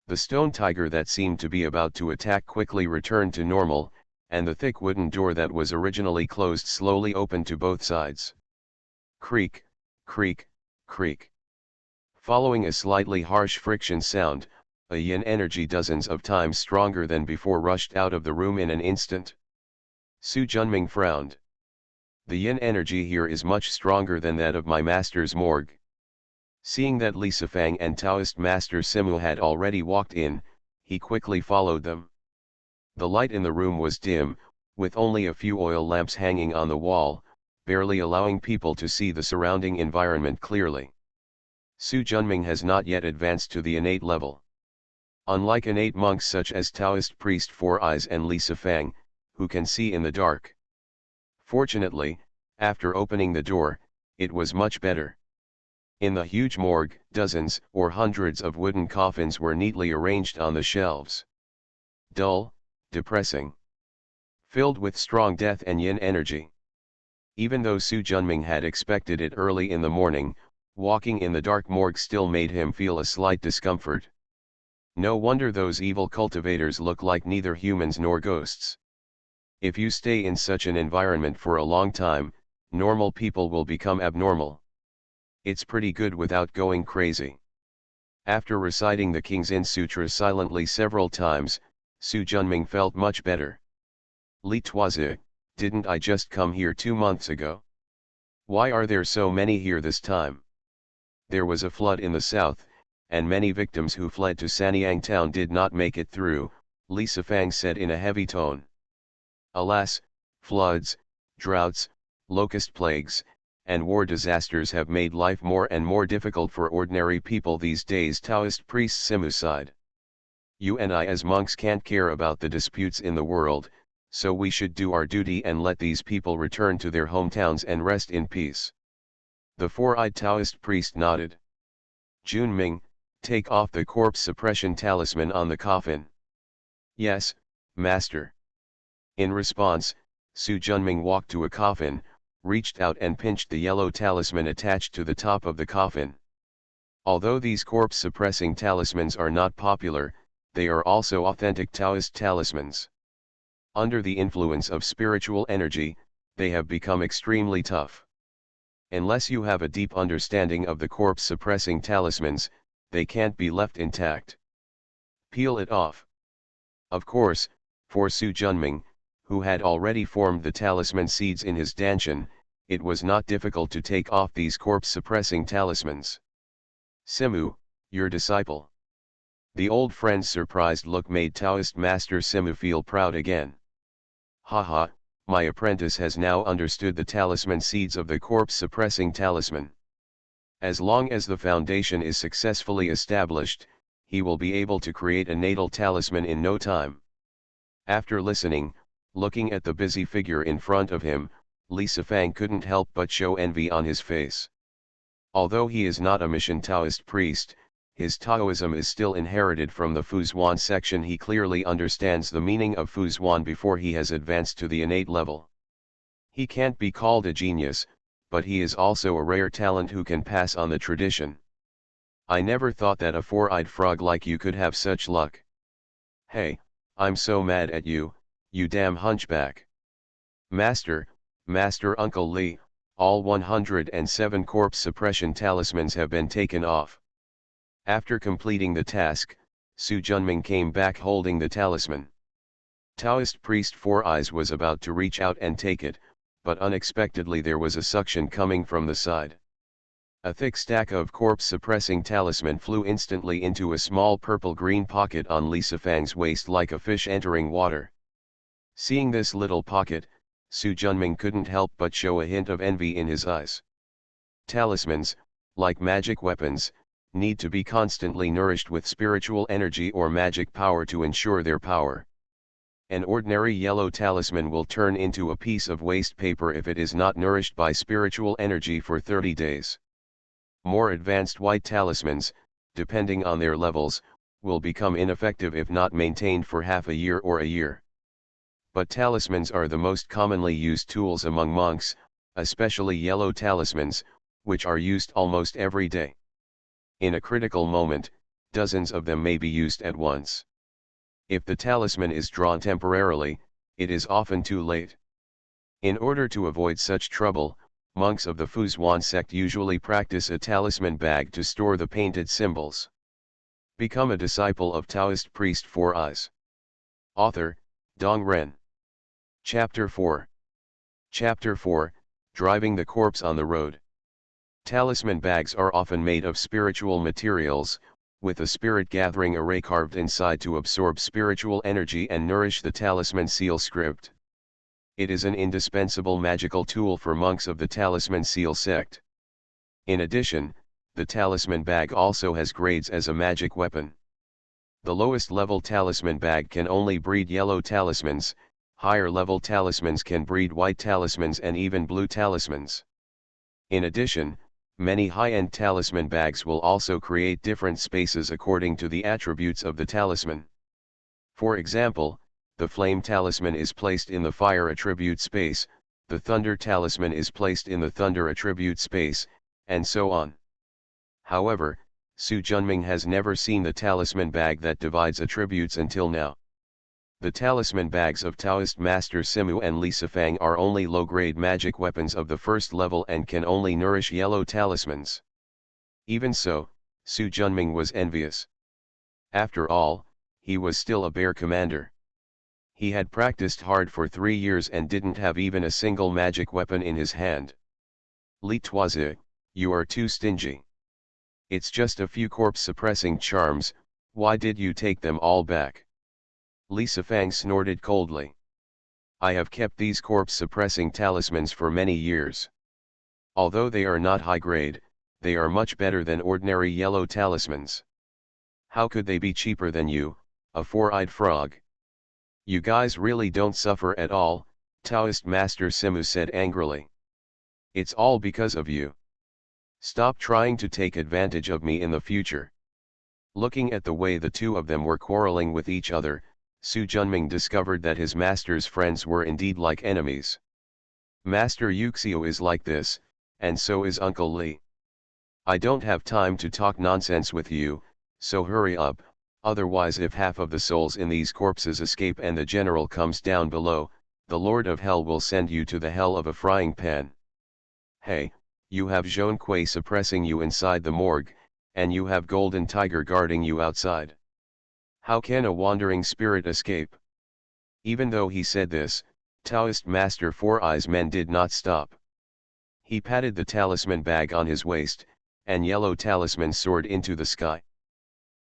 The stone tiger that seemed to be about to attack quickly returned to normal, and the thick wooden door that was originally closed slowly opened to both sides. Creak, creak, creak. Following a slightly harsh friction sound, a yin energy dozens of times stronger than before rushed out of the room in an instant. Su Junming frowned. "The yin energy here is much stronger than that of my master's morgue." Seeing that Li Sifang and Taoist master Simu had already walked in, he quickly followed them. The light in the room was dim, with only a few oil lamps hanging on the wall, barely allowing people to see the surrounding environment clearly. Su Junming has not yet advanced to the innate level. Unlike innate monks such as Taoist priest Four Eyes and Li Sifang, who can see in the dark. Fortunately, after opening the door, it was much better. In the huge morgue, dozens or hundreds of wooden coffins were neatly arranged on the shelves. Dull, depressing. Filled with strong death and yin energy. Even though Su Junming had expected it early in the morning, walking in the dark morgue still made him feel a slight discomfort. No wonder those evil cultivators look like neither humans nor ghosts. If you stay in such an environment for a long time, normal people will become abnormal. It's pretty good without going crazy. After reciting the King's In Sutra silently several times, Su Junming felt much better. Li Tuazi, didn't I just come here 2 months ago? Why are there so many here this time? There was a flood in the south, and many victims who fled to Sanyang town did not make it through, Li Sifang said in a heavy tone. Alas, floods, droughts, locust plagues, and war disasters have made life more and more difficult for ordinary people these days, Taoist priest Simu sighed. You and I as monks can't care about the disputes in the world, so we should do our duty and let these people return to their hometowns and rest in peace. The four-eyed Taoist priest nodded. Junming, take off the corpse suppression talisman on the coffin. Yes, master. In response, Su Junming walked to a coffin, reached out and pinched the yellow talisman attached to the top of the coffin. Although these corpse-suppressing talismans are not popular, they are also authentic Taoist talismans. Under the influence of spiritual energy, they have become extremely tough. Unless you have a deep understanding of the corpse-suppressing talismans, they can't be left intact. Peel it off. Of course, for Su Junming, who had already formed the talisman seeds in his danshan, it was not difficult to take off these corpse-suppressing talismans. Simu, your disciple. The old friend's surprised look made Taoist master Simu feel proud again. Haha, my apprentice has now understood the talisman seeds of the corpse-suppressing talisman. As long as the foundation is successfully established, he will be able to create a natal talisman in no time. After listening, looking at the busy figure in front of him, Li Sifang couldn't help but show envy on his face. Although he is not a mission Taoist priest, his Taoism is still inherited from the Fuzhuan section. He clearly understands the meaning of Fuzhuan before he has advanced to the innate level. He can't be called a genius, but he is also a rare talent who can pass on the tradition. I never thought that a four-eyed frog like you could have such luck. Hey, I'm so mad at you, you damn hunchback. Master Uncle Li, all 107 corpse suppression talismans have been taken off. After completing the task, Su Junming came back holding the talisman. Taoist priest Four Eyes was about to reach out and take it, but unexpectedly there was a suction coming from the side. A thick stack of corpse-suppressing talisman flew instantly into a small purple-green pocket on Li Sifang's waist like a fish entering water. Seeing this little pocket, Su Junming couldn't help but show a hint of envy in his eyes. Talismans, like magic weapons, need to be constantly nourished with spiritual energy or magic power to ensure their power. An ordinary yellow talisman will turn into a piece of waste paper if it is not nourished by spiritual energy for 30 days. More advanced white talismans, depending on their levels, will become ineffective if not maintained for half a year or a year. But talismans are the most commonly used tools among monks, especially yellow talismans, which are used almost every day. In a critical moment, dozens of them may be used at once. If the talisman is drawn temporarily, it is often too late. In order to avoid such trouble, monks of the Fuzhuan sect usually practice a talisman bag to store the painted symbols. Become a disciple of Taoist priest Four Eyes. Author, Dong Ren. Chapter 4. Chapter 4, Driving the Corpse on the Road. Talisman bags are often made of spiritual materials, with a spirit-gathering array carved inside to absorb spiritual energy and nourish the talisman seal script. It is an indispensable magical tool for monks of the Talisman Seal sect. In addition, the talisman bag also has grades as a magic weapon. The lowest level talisman bag can only breed yellow talismans, higher level talismans can breed white talismans and even blue talismans. In addition, many high-end talisman bags will also create different spaces according to the attributes of the talisman. For example, the flame talisman is placed in the fire attribute space, the thunder talisman is placed in the thunder attribute space, and so on. However, Su Junming has never seen the talisman bag that divides attributes until now. The talisman bags of Taoist Master Simu and Li Sifang are only low-grade magic weapons of the first level and can only nourish yellow talismans. Even so, Su Junming was envious. After all, he was still a bear commander. He had practiced hard for 3 years and didn't have even a single magic weapon in his hand. Li Tuozi, you are too stingy. It's just a few corpse-suppressing charms, why did you take them all back? Li Sifang snorted coldly. I have kept these corpse-suppressing talismans for many years. Although they are not high grade, they are much better than ordinary yellow talismans. How could they be cheaper than you, a four-eyed frog? You guys really don't suffer at all, Taoist Master Simu said angrily. It's all because of you. Stop trying to take advantage of me in the future. Looking at the way the two of them were quarreling with each other, Su Junming discovered that his master's friends were indeed like enemies. Master Yuxiu is like this, and so is Uncle Li. I don't have time to talk nonsense with you, so hurry up, otherwise if half of the souls in these corpses escape and the general comes down below, the Lord of Hell will send you to the hell of a frying pan. Hey, you have Zhong Kui suppressing you inside the morgue, and you have Golden Tiger guarding you outside. How can a wandering spirit escape? Even though he said this, Taoist Master Four Eyes Men did not stop. He patted the talisman bag on his waist, and yellow talisman soared into the sky.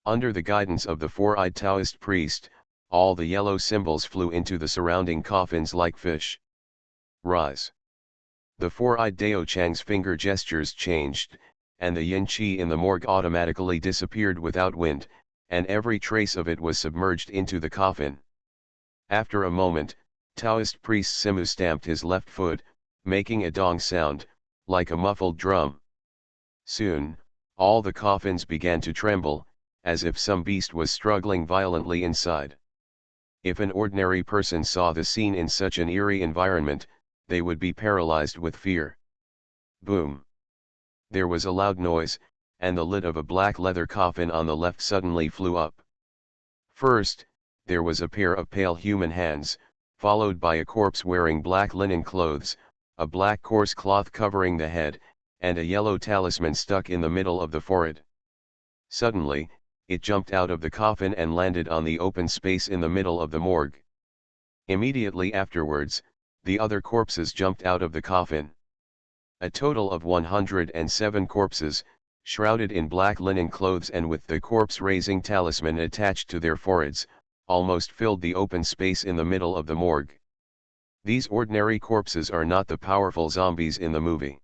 Under the guidance of the four-eyed Taoist priest, all the yellow symbols flew into the surrounding coffins like fish. Rise. The four-eyed Dao Chang's finger gestures changed, and the yin qi in the morgue automatically disappeared without wind, and every trace of it was submerged into the coffin. After a moment, Taoist priest Simu stamped his left foot, making a dong sound, like a muffled drum. Soon, all the coffins began to tremble, as if some beast was struggling violently inside. If an ordinary person saw the scene in such an eerie environment, they would be paralyzed with fear. Boom! There was a loud noise, and the lid of a black leather coffin on the left suddenly flew up. First, there was a pair of pale human hands, followed by a corpse wearing black linen clothes, a black coarse cloth covering the head, and a yellow talisman stuck in the middle of the forehead. Suddenly, it jumped out of the coffin and landed on the open space in the middle of the morgue. Immediately afterwards, the other corpses jumped out of the coffin. A total of 107 corpses, shrouded in black linen clothes and with the corpse-raising talisman attached to their foreheads, almost filled the open space in the middle of the morgue. These ordinary corpses are not the powerful zombies in the movie.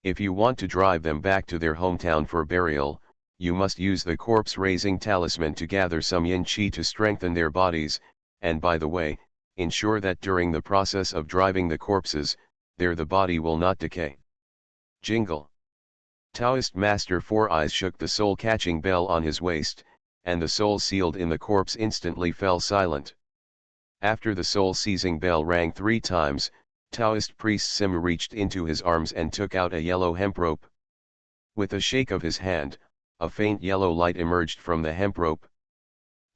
If you want to drive them back to their hometown for burial, you must use the corpse-raising talisman to gather some yin qi to strengthen their bodies, and by the way, ensure that during the process of driving the corpses, the body will not decay. Jingle. Taoist Master Four Eyes shook the soul-catching bell on his waist, and the soul sealed in the corpse instantly fell silent. After the soul-seizing bell rang 3 times, Taoist priest Simu reached into his arms and took out a yellow hemp rope. With a shake of his hand, a faint yellow light emerged from the hemp rope.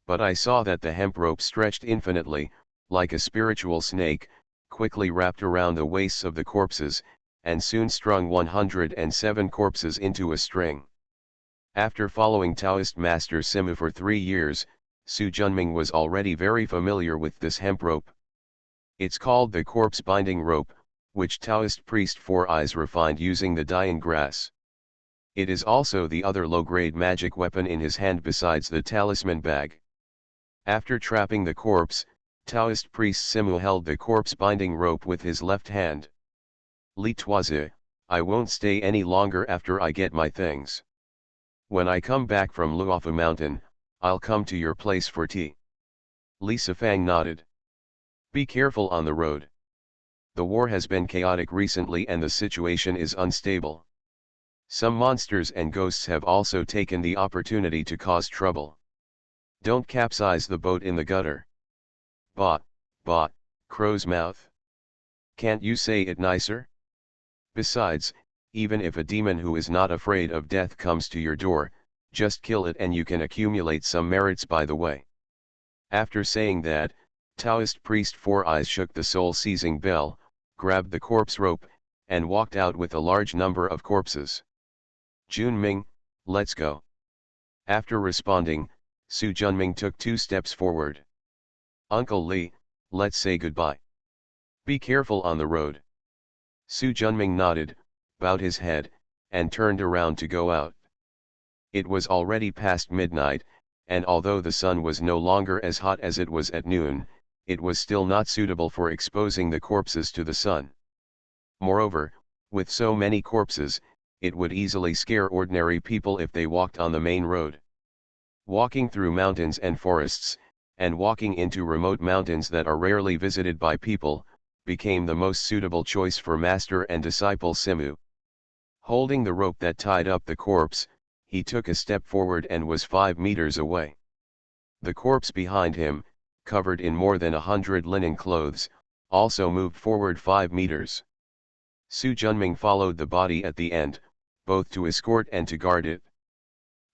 But I saw that the hemp rope stretched infinitely, like a spiritual snake, quickly wrapped around the waists of the corpses, and soon strung 107 corpses into a string. After following Taoist Master Simu for 3 years, Su Junming was already very familiar with this hemp rope. It's called the corpse binding rope, which Taoist priest Four Eyes refined using the Dian grass. It is also the other low-grade magic weapon in his hand besides the talisman bag. After trapping the corpse, Taoist priest Simu held the corpse-binding rope with his left hand. Li Tuozi, I won't stay any longer after I get my things. When I come back from Luofu Mountain, I'll come to your place for tea. Li Sifang nodded. Be careful on the road. The war has been chaotic recently and the situation is unstable. Some monsters and ghosts have also taken the opportunity to cause trouble. Don't capsize the boat in the gutter. Bah, crow's mouth. Can't you say it nicer? Besides, even if a demon who is not afraid of death comes to your door, just kill it and you can accumulate some merits by the way. After saying that, Taoist priest Four Eyes shook the soul-seizing bell, grabbed the corpse rope, and walked out with a large number of corpses. Junming, let's go. After responding, Su Junming took 2 steps forward. Uncle Li, let's say goodbye. Be careful on the road. Su Junming nodded, bowed his head, and turned around to go out. It was already past midnight, and although the sun was no longer as hot as it was at noon, it was still not suitable for exposing the corpses to the sun. Moreover, with so many corpses, it would easily scare ordinary people if they walked on the main road. Walking through mountains and forests, and walking into remote mountains that are rarely visited by people, became the most suitable choice for master and disciple Simu. Holding the rope that tied up the corpse, he took a step forward and was 5 meters away. The corpse behind him, covered in more than 100 linen clothes, also moved forward 5 meters. Su Junming followed the body at the end, both to escort and to guard it.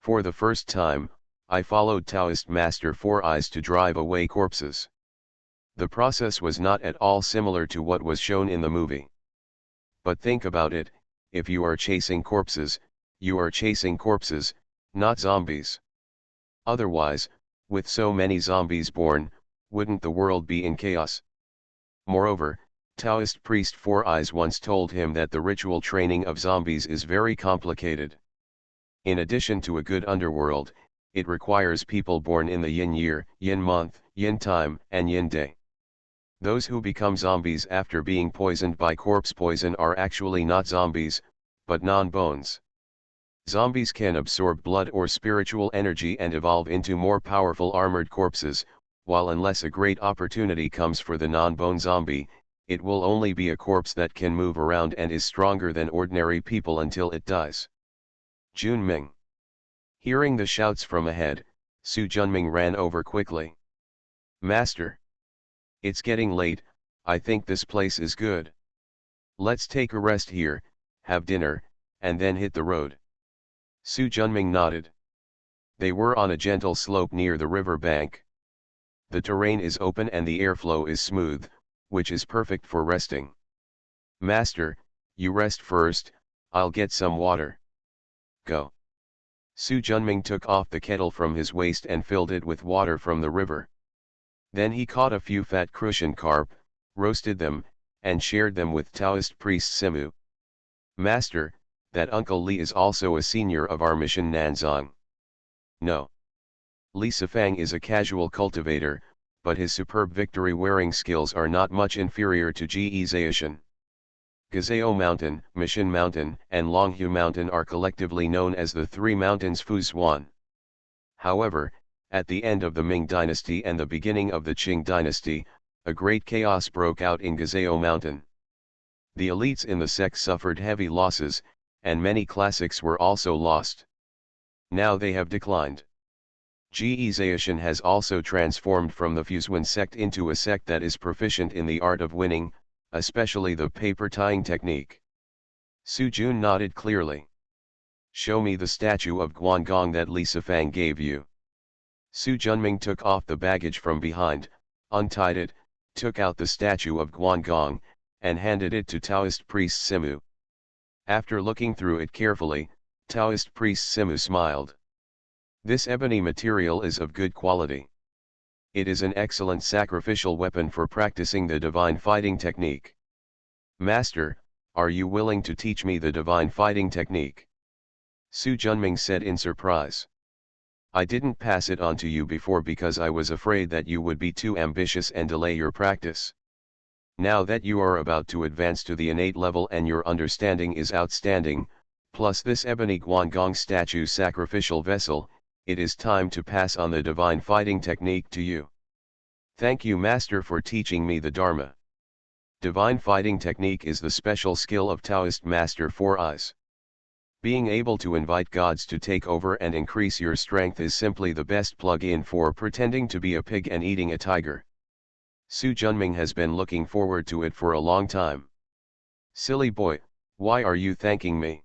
For the first time, I followed Taoist Master Four Eyes to drive away corpses. The process was not at all similar to what was shown in the movie. But think about it, if you are chasing corpses, you are chasing corpses, not zombies. Otherwise, with so many zombies born, wouldn't the world be in chaos? Moreover, Taoist priest Four Eyes once told him that the ritual training of zombies is very complicated. In addition to a good underworld, it requires people born in the yin year, yin month, yin time, and yin day. Those who become zombies after being poisoned by corpse poison are actually not zombies, but non-bones. Zombies can absorb blood or spiritual energy and evolve into more powerful armored corpses, while unless a great opportunity comes for the non-bone zombie, it will only be a corpse that can move around and is stronger than ordinary people until it dies. Junming. Hearing the shouts from ahead, Su Junming ran over quickly. Master. It's getting late, I think this place is good. Let's take a rest here, have dinner, and then hit the road. Su Junming nodded. They were on a gentle slope near the river bank. The terrain is open and the airflow is smooth, which is perfect for resting. Master, you rest first, I'll get some water. Go. Su Junming took off the kettle from his waist and filled it with water from the river. Then he caught a few fat crucian carp, roasted them, and shared them with Taoist priest Simu. Master, that Uncle Li is also a senior of our mission Nanzang. No. Li Sifang is a casual cultivator, but his superb victory-wearing skills are not much inferior to Ge Zayashan. Gazao Mountain, Mission Mountain, and Longhu Mountain are collectively known as the Three Mountains Fuzhuan. However, at the end of the Ming Dynasty and the beginning of the Qing Dynasty, a great chaos broke out in Gazao Mountain. The elites in the sect suffered heavy losses, and many classics were also lost. Now they have declined. Ge Zayashan has also transformed from the Fuzhuan sect into a sect that is proficient in the art of winning, especially the paper tying technique. Su Jun nodded clearly. Show me the statue of Guangong that Li Sifang gave you. Su Junming took off the baggage from behind, untied it, took out the statue of Guangong, and handed it to Taoist priest Simu. After looking through it carefully, Taoist priest Simu smiled. This ebony material is of good quality. It is an excellent sacrificial weapon for practicing the divine fighting technique. Master, are you willing to teach me the divine fighting technique? Su Junming said in surprise. I didn't pass it on to you before because I was afraid that you would be too ambitious and delay your practice. Now that you are about to advance to the innate level and your understanding is outstanding, plus this ebony Guangong statue sacrificial vessel, it is time to pass on the divine fighting technique to you. Thank you Master for teaching me the Dharma. Divine fighting technique is the special skill of Taoist Master Four Eyes. Being able to invite gods to take over and increase your strength is simply the best plug-in for pretending to be a pig and eating a tiger. Su Junming has been looking forward to it for a long time. Silly boy, why are you thanking me?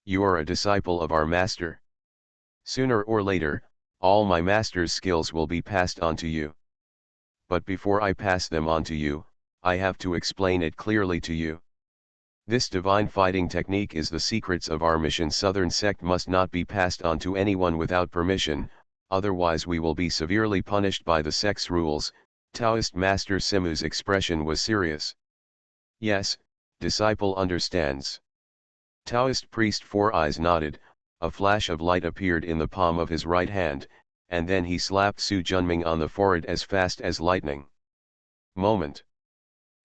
You are a disciple of our master. Sooner or later, all my master's skills will be passed on to you. But before I pass them on to you, I have to explain it clearly to you. This divine fighting technique is the secrets of our mission. Southern sect must not be passed on to anyone without permission, otherwise we will be severely punished by the sect's rules, Taoist Master Simu's expression was serious. Yes, disciple understands. Taoist priest Four Eyes nodded, a flash of light appeared in the palm of his right hand, and then he slapped Su Junming on the forehead as fast as lightning. Moment.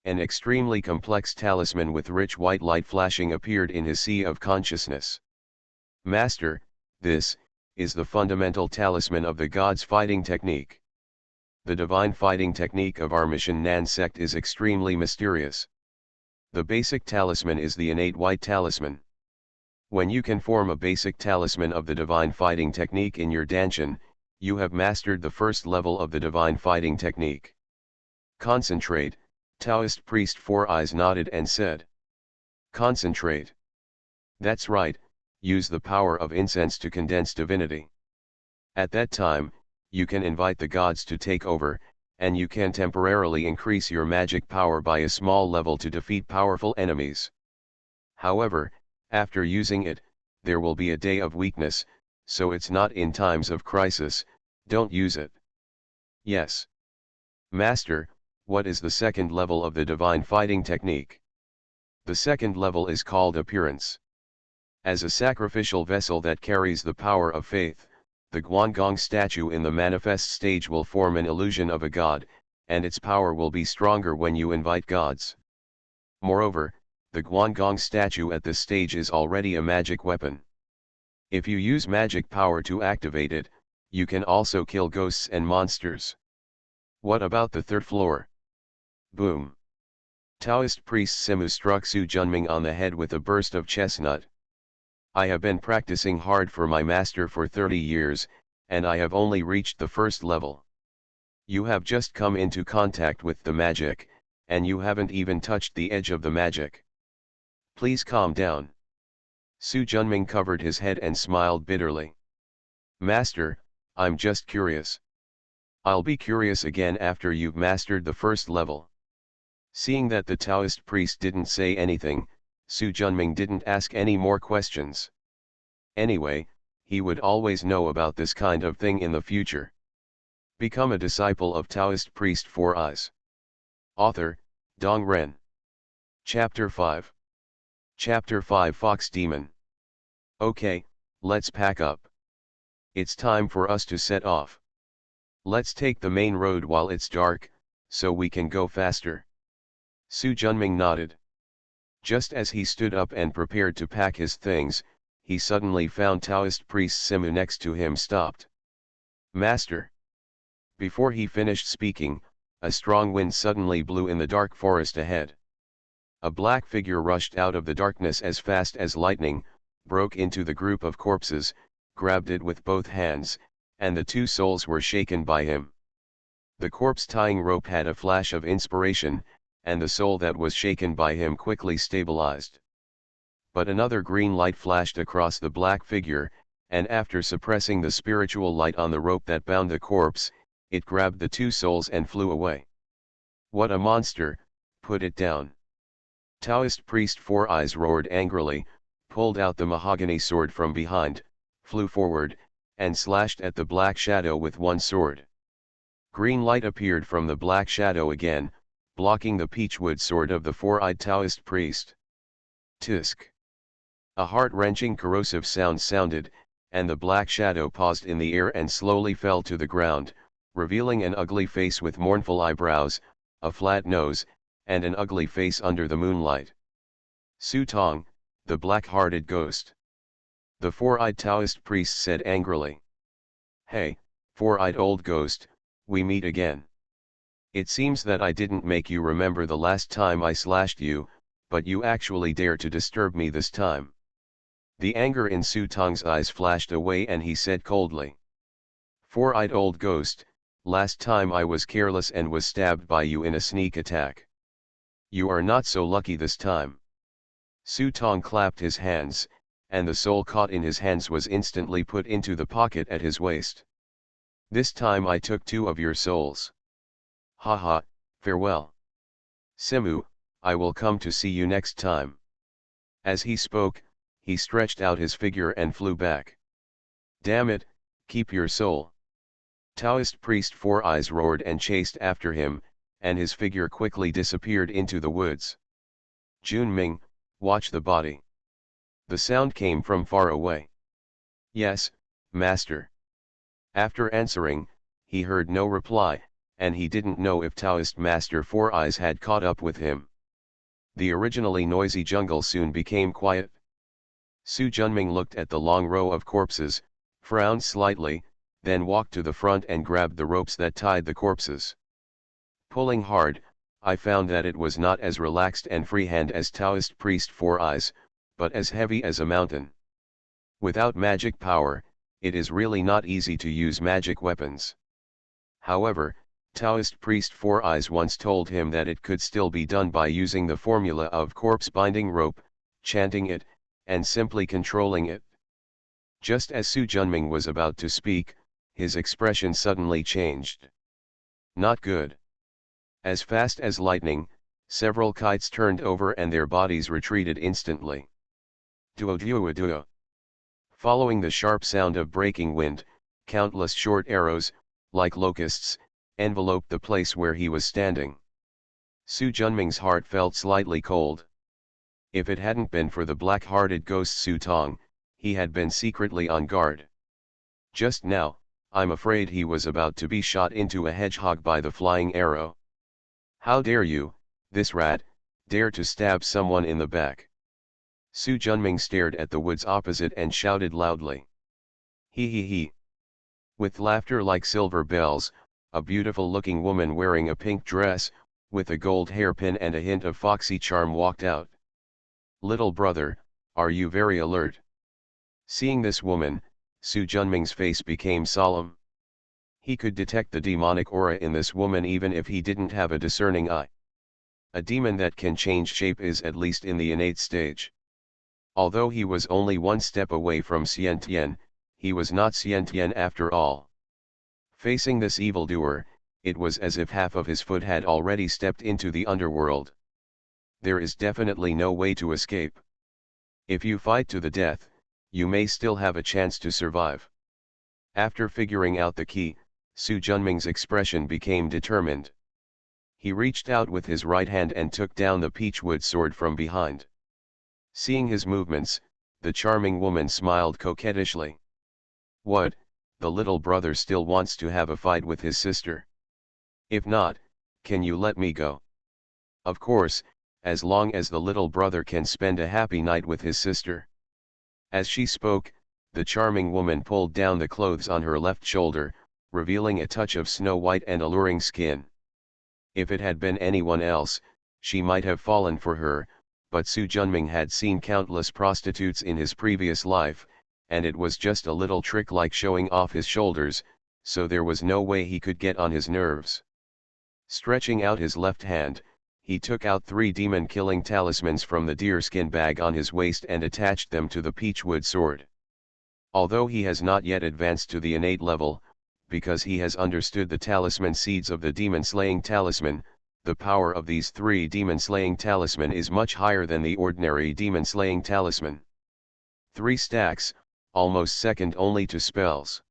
An extremely complex talisman with rich white light flashing appeared in his sea of consciousness. Master, this is the fundamental talisman of the God's fighting technique. The divine fighting technique of our Mission Nan sect is extremely mysterious. The basic talisman is the innate white talisman. When you can form a basic talisman of the divine fighting technique in your Danshan, you have mastered the first level of the divine fighting technique. Concentrate, Taoist priest Four Eyes nodded and said. Concentrate. That's right, use the power of incense to condense divinity. At that time, you can invite the gods to take over, and you can temporarily increase your magic power by a small level to defeat powerful enemies. However, after using it, there will be a day of weakness, so it's not in times of crisis, don't use it. Yes. Master, what is the second level of the divine fighting technique? The second level is called appearance. As a sacrificial vessel that carries the power of faith, the Guanggong statue in the manifest stage will form an illusion of a god, and its power will be stronger when you invite gods. Moreover, the Guanggong statue at this stage is already a magic weapon. If you use magic power to activate it, you can also kill ghosts and monsters. What about the third floor? Boom. Taoist priest Simu struck Su Junming on the head with a burst of chestnut. I have been practicing hard for my master for 30 years, and I have only reached the first level. You have just come into contact with the magic, and you haven't even touched the edge of the magic. Please calm down. Su Junming covered his head and smiled bitterly. Master, I'm just curious. I'll be curious again after you've mastered the first level. Seeing that the Taoist priest didn't say anything, Su Junming didn't ask any more questions. Anyway, he would always know about this kind of thing in the future. Become a disciple of Taoist priest Four Eyes. Author, Dong Ren. Chapter 5. Chapter 5 Fox Demon. Okay, let's pack up. It's time for us to set off. Let's take the main road while it's dark, so we can go faster. Su Junming nodded. Just as he stood up and prepared to pack his things, he suddenly found Taoist priest Simu next to him stopped. Master. Before he finished speaking, a strong wind suddenly blew in the dark forest ahead. A black figure rushed out of the darkness as fast as lightning, broke into the group of corpses, grabbed it with both hands, and the two souls were shaken by him. The corpse tying rope had a flash of inspiration, and the soul that was shaken by him quickly stabilized. But another green light flashed across the black figure, and after suppressing the spiritual light on the rope that bound the corpse, it grabbed the two souls and flew away. What a monster, put it down. Taoist priest Four Eyes roared angrily, pulled out the mahogany sword from behind, flew forward, and slashed at the black shadow with one sword. Green light appeared from the black shadow again, blocking the peachwood sword of the four-eyed Taoist priest. Tisk. A heart-wrenching corrosive sound sounded, and the black shadow paused in the air and slowly fell to the ground, revealing an ugly face with mournful eyebrows, a flat nose, and an ugly face under the moonlight. Su Tong, the black-hearted ghost. The four-eyed Taoist priest said angrily. Hey, four-eyed old ghost, we meet again. It seems that I didn't make you remember the last time I slashed you, but you actually dare to disturb me this time. The anger in Su Tong's eyes flashed away and he said coldly. Four-eyed old ghost, last time I was careless and was stabbed by you in a sneak attack. You are not so lucky this time. Su Tong clapped his hands, and the soul caught in his hands was instantly put into the pocket at his waist. This time I took two of your souls. Haha, farewell. Simu, I will come to see you next time. As he spoke, he stretched out his figure and flew back. Damn it, keep your soul. Taoist priest Four Eyes roared and chased after him, and his figure quickly disappeared into the woods. Junming, watch the body. The sound came from far away. Yes, master. After answering, he heard no reply, and he didn't know if Taoist master Four Eyes had caught up with him. The originally noisy jungle soon became quiet. Su Junming looked at the long row of corpses, frowned slightly, then walked to the front and grabbed the ropes that tied the corpses. Pulling hard, I found that it was not as relaxed and freehand as Taoist priest Four Eyes, but as heavy as a mountain. Without magic power, it is really not easy to use magic weapons. However, Taoist priest Four Eyes once told him that it could still be done by using the formula of corpse binding rope, chanting it, and simply controlling it. Just as Su Junming was about to speak, his expression suddenly changed. Not good. As fast as lightning, several kites turned over and their bodies retreated instantly. Duo duo duo. Following the sharp sound of breaking wind, countless short arrows, like locusts, enveloped the place where he was standing. Su Junming's heart felt slightly cold. If it hadn't been for the black-hearted ghost Su Tong, he had been secretly on guard. Just now, I'm afraid he was about to be shot into a hedgehog by the flying arrow. How dare you, this rat, dare to stab someone in the back? Su Junming stared at the woods opposite and shouted loudly. He he he. With laughter like silver bells, a beautiful-looking woman wearing a pink dress, with a gold hairpin and a hint of foxy charm walked out. Little brother, are you very alert? Seeing this woman, Su Junming's face became solemn. He could detect the demonic aura in this woman even if he didn't have a discerning eye. A demon that can change shape is at least in the innate stage. Although he was only one step away from Xiantian, he was not Xiantian after all. Facing this evildoer, it was as if half of his foot had already stepped into the underworld. There is definitely no way to escape. If you fight to the death, you may still have a chance to survive. After figuring out the key, Su Junming's expression became determined. He reached out with his right hand and took down the peachwood sword from behind. Seeing his movements, the charming woman smiled coquettishly. What, the little brother still wants to have a fight with his sister? If not, can you let me go? Of course, as long as the little brother can spend a happy night with his sister. As she spoke, the charming woman pulled down the clothes on her left shoulder, revealing a touch of snow-white and alluring skin. If it had been anyone else, she might have fallen for her, but Su Junming had seen countless prostitutes in his previous life, and it was just a little trick like showing off his shoulders, so there was no way he could get on his nerves. Stretching out his left hand, he took out 3 demon-killing talismans from the deerskin bag on his waist and attached them to the peachwood sword. Although he has not yet advanced to the innate level, because he has understood the talisman seeds of the demon-slaying talisman, the power of these 3 demon-slaying talisman is much higher than the ordinary demon-slaying talisman. 3 stacks, almost second only to spells.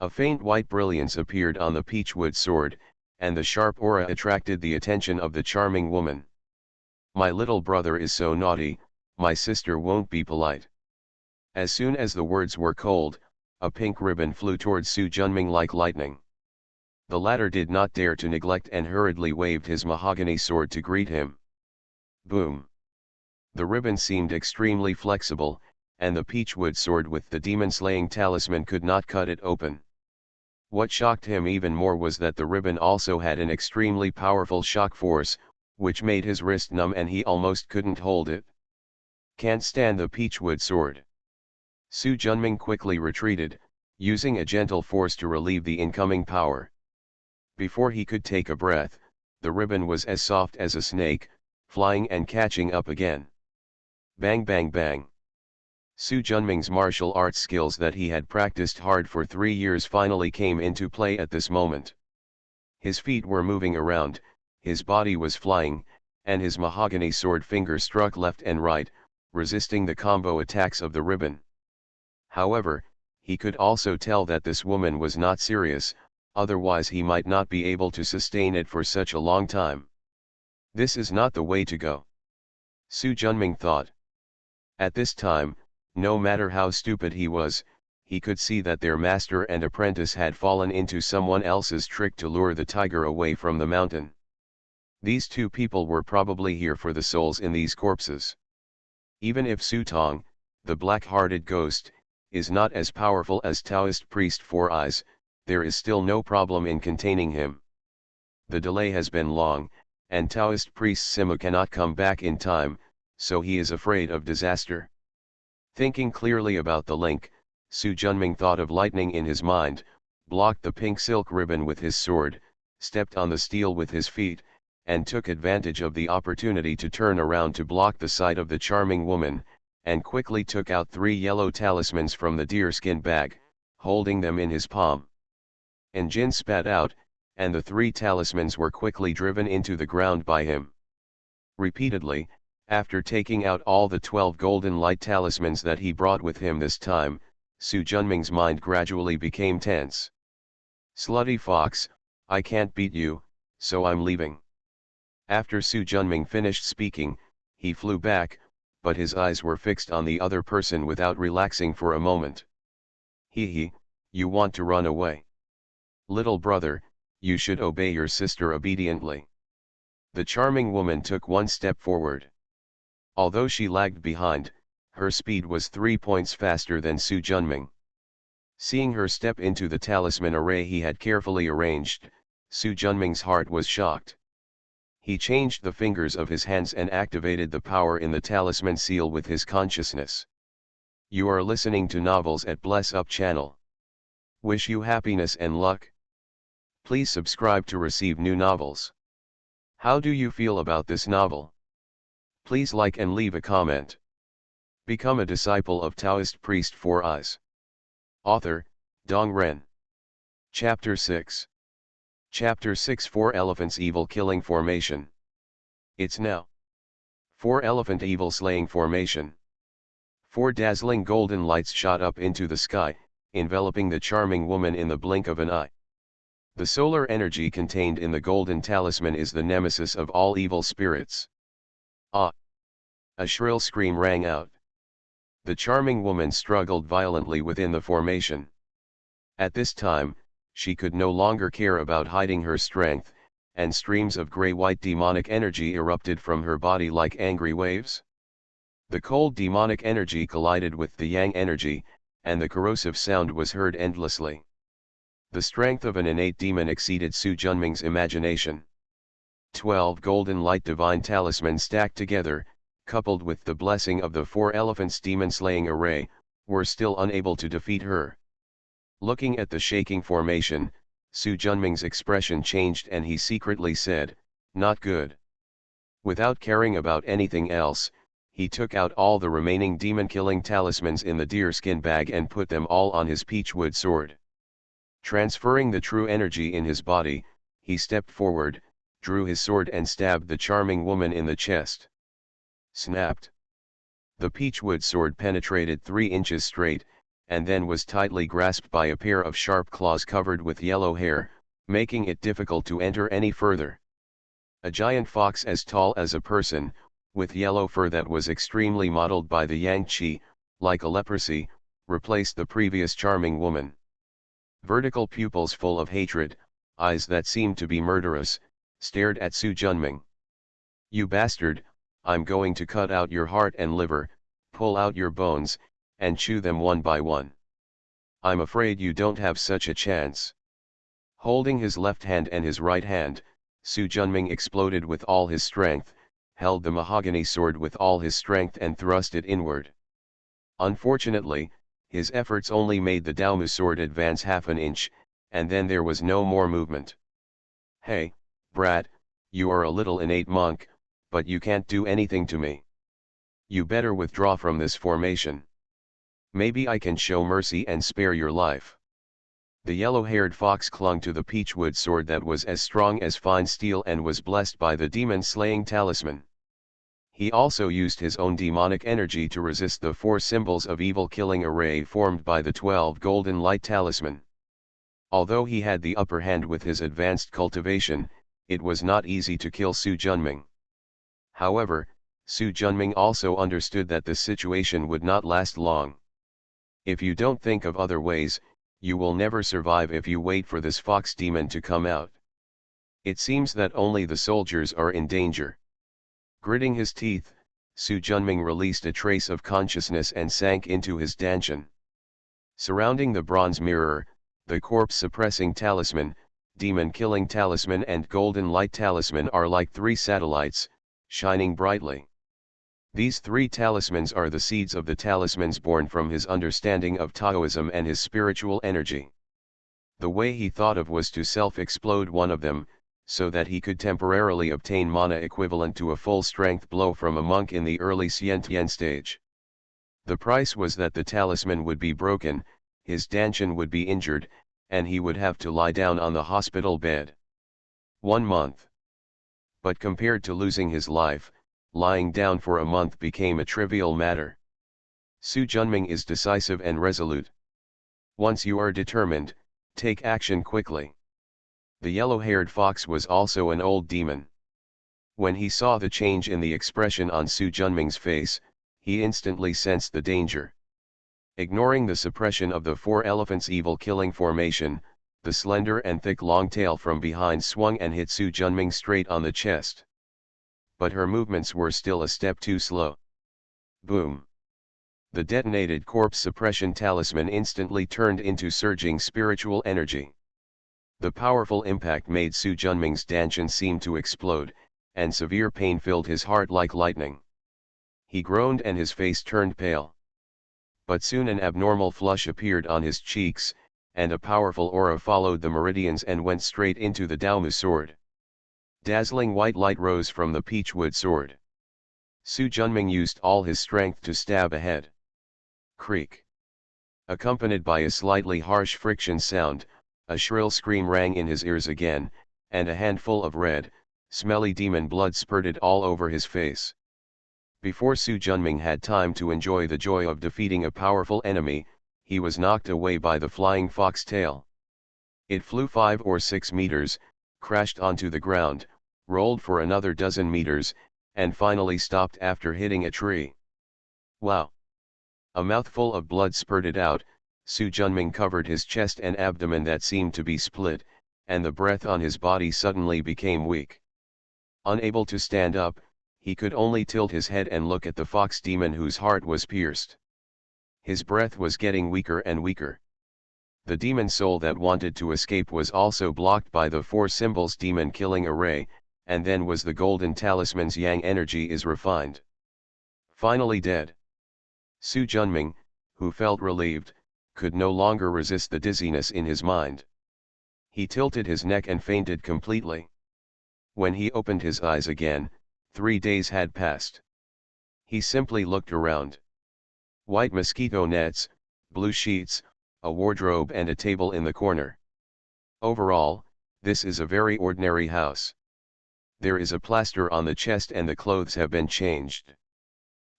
A faint white brilliance appeared on the peachwood sword, and the sharp aura attracted the attention of the charming woman. My little brother is so naughty, my sister won't be polite. As soon as the words were cold, a pink ribbon flew towards Su Junming like lightning. The latter did not dare to neglect and hurriedly waved his mahogany sword to greet him. Boom! The ribbon seemed extremely flexible, and the peachwood sword with the demon-slaying talisman could not cut it open. What shocked him even more was that the ribbon also had an extremely powerful shock force, which made his wrist numb and he almost couldn't hold it. Can't stand the peachwood sword. Su Junming quickly retreated, using a gentle force to relieve the incoming power. Before he could take a breath, the ribbon was as soft as a snake, flying and catching up again. Bang bang bang. Su Junming's martial arts skills that he had practiced hard for 3 years finally came into play at this moment. His feet were moving around, his body was flying, and his mahogany sword finger struck left and right, resisting the combo attacks of the ribbon. However, he could also tell that this woman was not serious, otherwise he might not be able to sustain it for such a long time. This is not the way to go. Su Junming thought. At this time, no matter how stupid he was, he could see that their master and apprentice had fallen into someone else's trick to lure the tiger away from the mountain. These two people were probably here for the souls in these corpses. Even if Su Tong, the black-hearted ghost, is not as powerful as Taoist priest Four Eyes, there is still no problem in containing him. The delay has been long, and Taoist priest Sima cannot come back in time, so he is afraid of disaster. Thinking clearly about the link, Su Junming thought of lightning in his mind, blocked the pink silk ribbon with his sword, stepped on the steel with his feet, and took advantage of the opportunity to turn around to block the sight of the charming woman, and quickly took out 3 yellow talismans from the deerskin bag, holding them in his palm. And Jin spat out, and the 3 talismans were quickly driven into the ground by him. Repeatedly, after taking out all the 12 golden light talismans that he brought with him this time, Su Junming's mind gradually became tense. Slutty fox, I can't beat you, so I'm leaving. After Su Junming finished speaking, he flew back, but his eyes were fixed on the other person without relaxing for a moment. He, you want to run away? Little brother, you should obey your sister obediently. The charming woman took 1 step forward. Although she lagged behind, her speed was 3 points faster than Su Junming. Seeing her step into the talisman array he had carefully arranged, Su Junming's heart was shocked. He changed the fingers of his hands and activated the power in the talisman seal with his consciousness. You are listening to Novels at Bless Up channel. Wish you happiness and luck. Please subscribe to receive new novels. How do you feel about this novel? Please like and leave a comment. Become a disciple of Taoist priest Four Eyes. Author, Dong Ren. Chapter 6. Chapter 6 4 Elephants Evil Killing Formation. It's now. 4 Elephant Evil Slaying Formation. 4 dazzling golden lights shot up into the sky, enveloping the charming woman in the blink of an eye. The solar energy contained in the golden talisman is the nemesis of all evil spirits. Ah! A shrill scream rang out. The charming woman struggled violently within the formation. At this time, she could no longer care about hiding her strength, and streams of gray-white demonic energy erupted from her body like angry waves. The cold demonic energy collided with the yang energy, and the corrosive sound was heard endlessly. The strength of an innate demon exceeded Su Junming's imagination. 12 golden light divine talismans stacked together, coupled with the blessing of the 4 elephants demon-slaying array, were still unable to defeat her. Looking at the shaking formation, Su Junming's expression changed and he secretly said, "Not good." Without caring about anything else, he took out all the remaining demon-killing talismans in the deerskin bag and put them all on his peachwood sword. Transferring the true energy in his body, he stepped forward, drew his sword and stabbed the charming woman in the chest. Snapped. The peachwood sword penetrated 3 inches straight, and then was tightly grasped by a pair of sharp claws covered with yellow hair, making it difficult to enter any further. A giant fox as tall as a person, with yellow fur that was extremely mottled by the yang qi, like a leprosy, replaced the previous charming woman. Vertical pupils full of hatred, eyes that seemed to be murderous, stared at Su Junming. "You bastard, I'm going to cut out your heart and liver, pull out your bones, and chew them one by one. I'm afraid you don't have such a chance." Holding his left hand and his right hand, Su Junming exploded with all his strength, held the mahogany sword with all his strength and thrust it inward. Unfortunately, his efforts only made the Daomu sword advance half an inch, and then there was no more movement. "Hey, brat, you are a little innate monk, but you can't do anything to me. You better withdraw from this formation. Maybe I can show mercy and spare your life." The yellow-haired fox clung to the peachwood sword that was as strong as fine steel and was blessed by the demon-slaying talisman. He also used his own demonic energy to resist the 4 symbols of evil killing array formed by the 12 golden light talisman. Although he had the upper hand with his advanced cultivation, it was not easy to kill Su Junming. However, Su Junming also understood that the situation would not last long. If you don't think of other ways, you will never survive if you wait for this fox demon to come out. It seems that only the soldiers are in danger. Gritting his teeth, Su Junming released a trace of consciousness and sank into his dantian. Surrounding the bronze mirror, the corpse-suppressing talisman, demon-killing talisman and golden light talisman are like three satellites, shining brightly. These three talismans are the seeds of the talismans born from his understanding of Taoism and his spiritual energy. The way he thought of was to self-explode one of them, so that he could temporarily obtain mana equivalent to a full-strength blow from a monk in the early Xiantian stage. The price was that the talisman would be broken, his dantian would be injured, and he would have to lie down on the hospital bed. 1 month. But compared to losing his life, lying down for a month became a trivial matter. Su Junming is decisive and resolute. Once you are determined, take action quickly. The yellow-haired fox was also an old demon. When he saw the change in the expression on Su Junming's face, he instantly sensed the danger. Ignoring the suppression of the four elephants' evil-killing formation, the slender and thick long tail from behind swung and hit Su Junming straight on the chest. But her movements were still a step too slow. Boom! The detonated corpse suppression talisman instantly turned into surging spiritual energy. The powerful impact made Su Junming's dantian seem to explode, and severe pain filled his heart like lightning. He groaned and his face turned pale. But soon an abnormal flush appeared on his cheeks, and a powerful aura followed the meridians and went straight into the Daomu sword. Dazzling white light rose from the peachwood sword. Su Junming used all his strength to stab ahead. Creak. Accompanied by a slightly harsh friction sound, a shrill scream rang in his ears again, and a handful of red, smelly demon blood spurted all over his face. Before Su Junming had time to enjoy the joy of defeating a powerful enemy, he was knocked away by the flying fox tail. It flew 5 or 6 meters, crashed onto the ground, rolled for another dozen meters, and finally stopped after hitting a tree. Wow! A mouthful of blood spurted out. Su Junming covered his chest and abdomen that seemed to be split, and the breath on his body suddenly became weak. Unable to stand up, he could only tilt his head and look at the fox demon whose heart was pierced. His breath was getting weaker and weaker. The demon soul that wanted to escape was also blocked by the 4 symbols demon-killing array, and then was the golden talisman's yang energy is refined. Finally dead. Su Junming, who felt relieved, could no longer resist the dizziness in his mind. He tilted his neck and fainted completely. When he opened his eyes again, 3 days had passed. He simply looked around. White mosquito nets, blue sheets, a wardrobe and a table in the corner. Overall, this is a very ordinary house. There is a plaster on the chest and the clothes have been changed.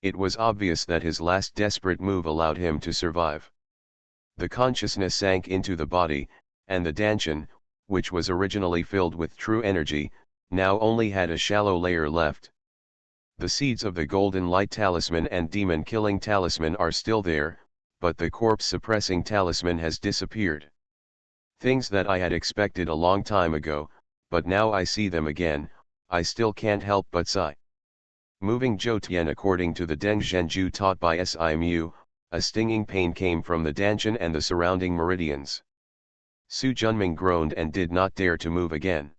It was obvious that his last desperate move allowed him to survive. The consciousness sank into the body, and the dantian, which was originally filled with true energy, now only had a shallow layer left. The seeds of the golden light talisman and demon-killing talisman are still there, but the corpse-suppressing talisman has disappeared. Things that I had expected a long time ago, but now I see them again, I still can't help but sigh. Moving Zhou Tian according to the Deng Zhenju taught by Simu, a stinging pain came from the dantian and the surrounding meridians. Su Junming groaned and did not dare to move again.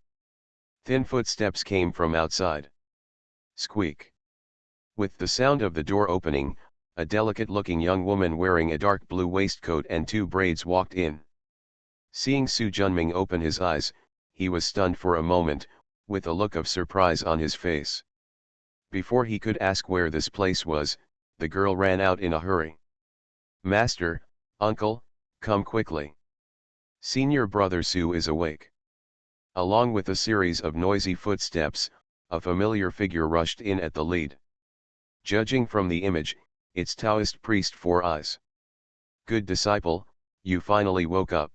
Thin footsteps came from outside. Squeak. With the sound of the door opening, a delicate-looking young woman wearing a dark blue waistcoat and 2 braids walked in. Seeing Su Junming open his eyes, he was stunned for a moment, with a look of surprise on his face. Before he could ask where this place was, the girl ran out in a hurry. "Master, uncle, come quickly. Senior brother Su is awake." Along with a series of noisy footsteps, a familiar figure rushed in at the lead. Judging from the image, it's Taoist priest Four Eyes. "Good disciple, you finally woke up.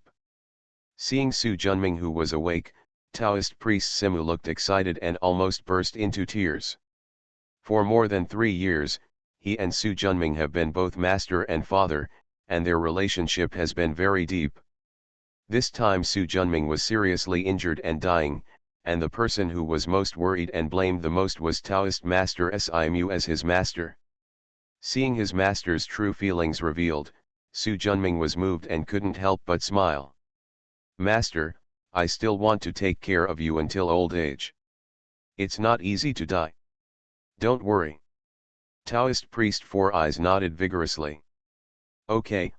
Seeing Su Junming, who was awake, Taoist priest Simu looked excited and almost burst into tears. For more than 3 years, he and Su Junming have been both master and father, and their relationship has been very deep. This time Su Junming was seriously injured and dying, and the person who was most worried and blamed the most was Taoist master Simu as his master. Seeing his master's true feelings revealed, Su Junming was moved and couldn't help but smile. "Master, I still want to take care of you until old age. It's not easy to die. Don't worry." Taoist priest Four Eyes nodded vigorously. Okay,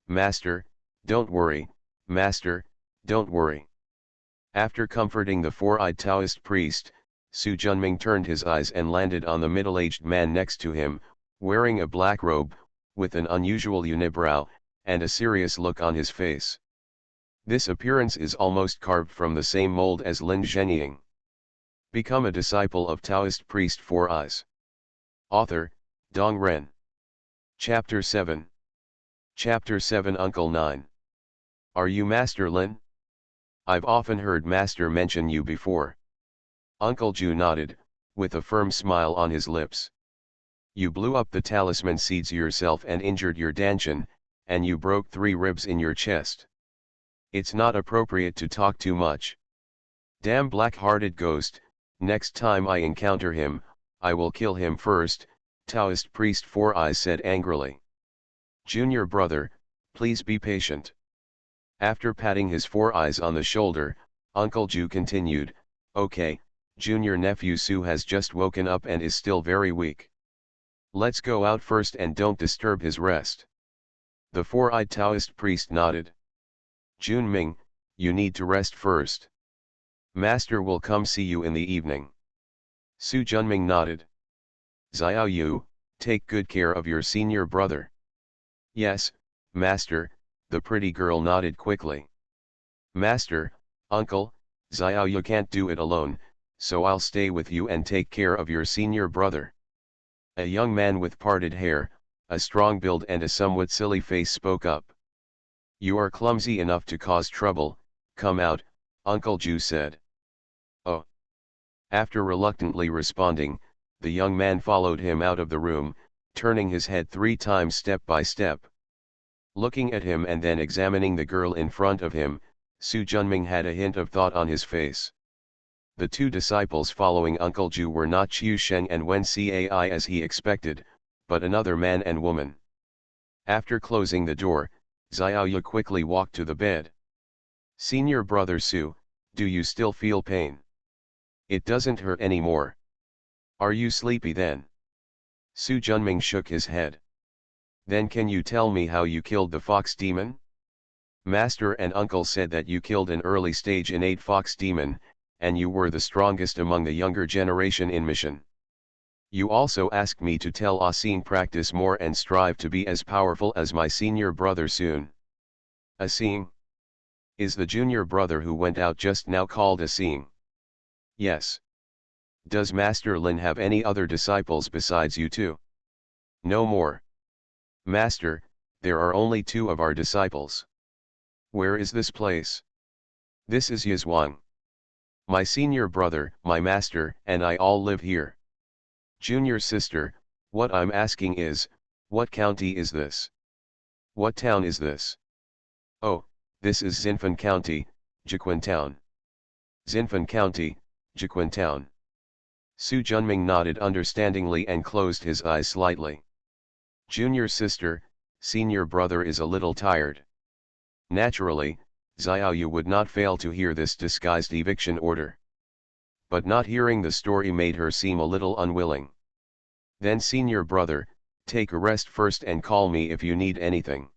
master, don't worry, master, don't worry." After comforting the four-eyed Taoist priest, Su Junming turned his eyes and landed on the middle-aged man next to him, wearing a black robe, with an unusual unibrow, and a serious look on his face. This appearance is almost carved from the same mold as Lin Zhenying. Become a disciple of Taoist priest Four Eyes. Author, Dong Ren. Chapter 7. Chapter 7 Uncle 9. Are you Master Lin? I've often heard Master mention you before. Uncle Ju nodded, with a firm smile on his lips. You blew up the talisman seeds yourself and injured your Danshan, and you broke 3 ribs in your chest. It's not appropriate to talk too much. Damn black-hearted ghost, next time I encounter him, I will kill him first, Taoist priest Four Eyes said angrily. Junior brother, please be patient. After patting his Four Eyes on the shoulder, Uncle Ju continued, okay, junior nephew Su has just woken up and is still very weak. Let's go out first and don't disturb his rest. The four-eyed Taoist priest nodded. Junming, you need to rest first. Master will come see you in the evening. Su Junming nodded. Xiao Yu, take good care of your senior brother. Yes, master, the pretty girl nodded quickly. Master, uncle, Xiao Yu can't do it alone, so I'll stay with you and take care of your senior brother. A young man with parted hair, a strong build and a somewhat silly face spoke up. You are clumsy enough to cause trouble, come out, Uncle Ju said. Oh. After reluctantly responding, the young man followed him out of the room, turning his head 3 times step by step. Looking at him and then examining the girl in front of him, Su Junming had a hint of thought on his face. The 2 disciples following Uncle Ju were not Qiu Sheng and Wen Cai as he expected, but another man and woman. After closing the door, Xiao Yu quickly walked to the bed. Senior brother Su, do you still feel pain? It doesn't hurt anymore. Are you sleepy then? Su Junming shook his head. Then can you tell me how you killed the fox demon? Master and uncle said that you killed an early stage innate fox demon, and you were the strongest among the younger generation in mission. You also asked me to tell Asing practice more and strive to be as powerful as my senior brother soon. Asing? Is the junior brother who went out just now called Asing? Yes. Does Master Lin have any other disciples besides you two? No more. Master, there are only 2 of our disciples. Where is this place? This is Yizhuang. My senior brother, my master, and I all live here. Junior sister, what I'm asking is, what county is this? What town is this? Oh, this is Xinfan County, Jiquan Town. Xinfan County, Jiquan Town. Su Junming nodded understandingly and closed his eyes slightly. Junior sister, senior brother is a little tired. Naturally, Xiao Yu would not fail to hear this disguised eviction order. But not hearing the story made her seem a little unwilling. Then senior brother, take a rest first and call me if you need anything.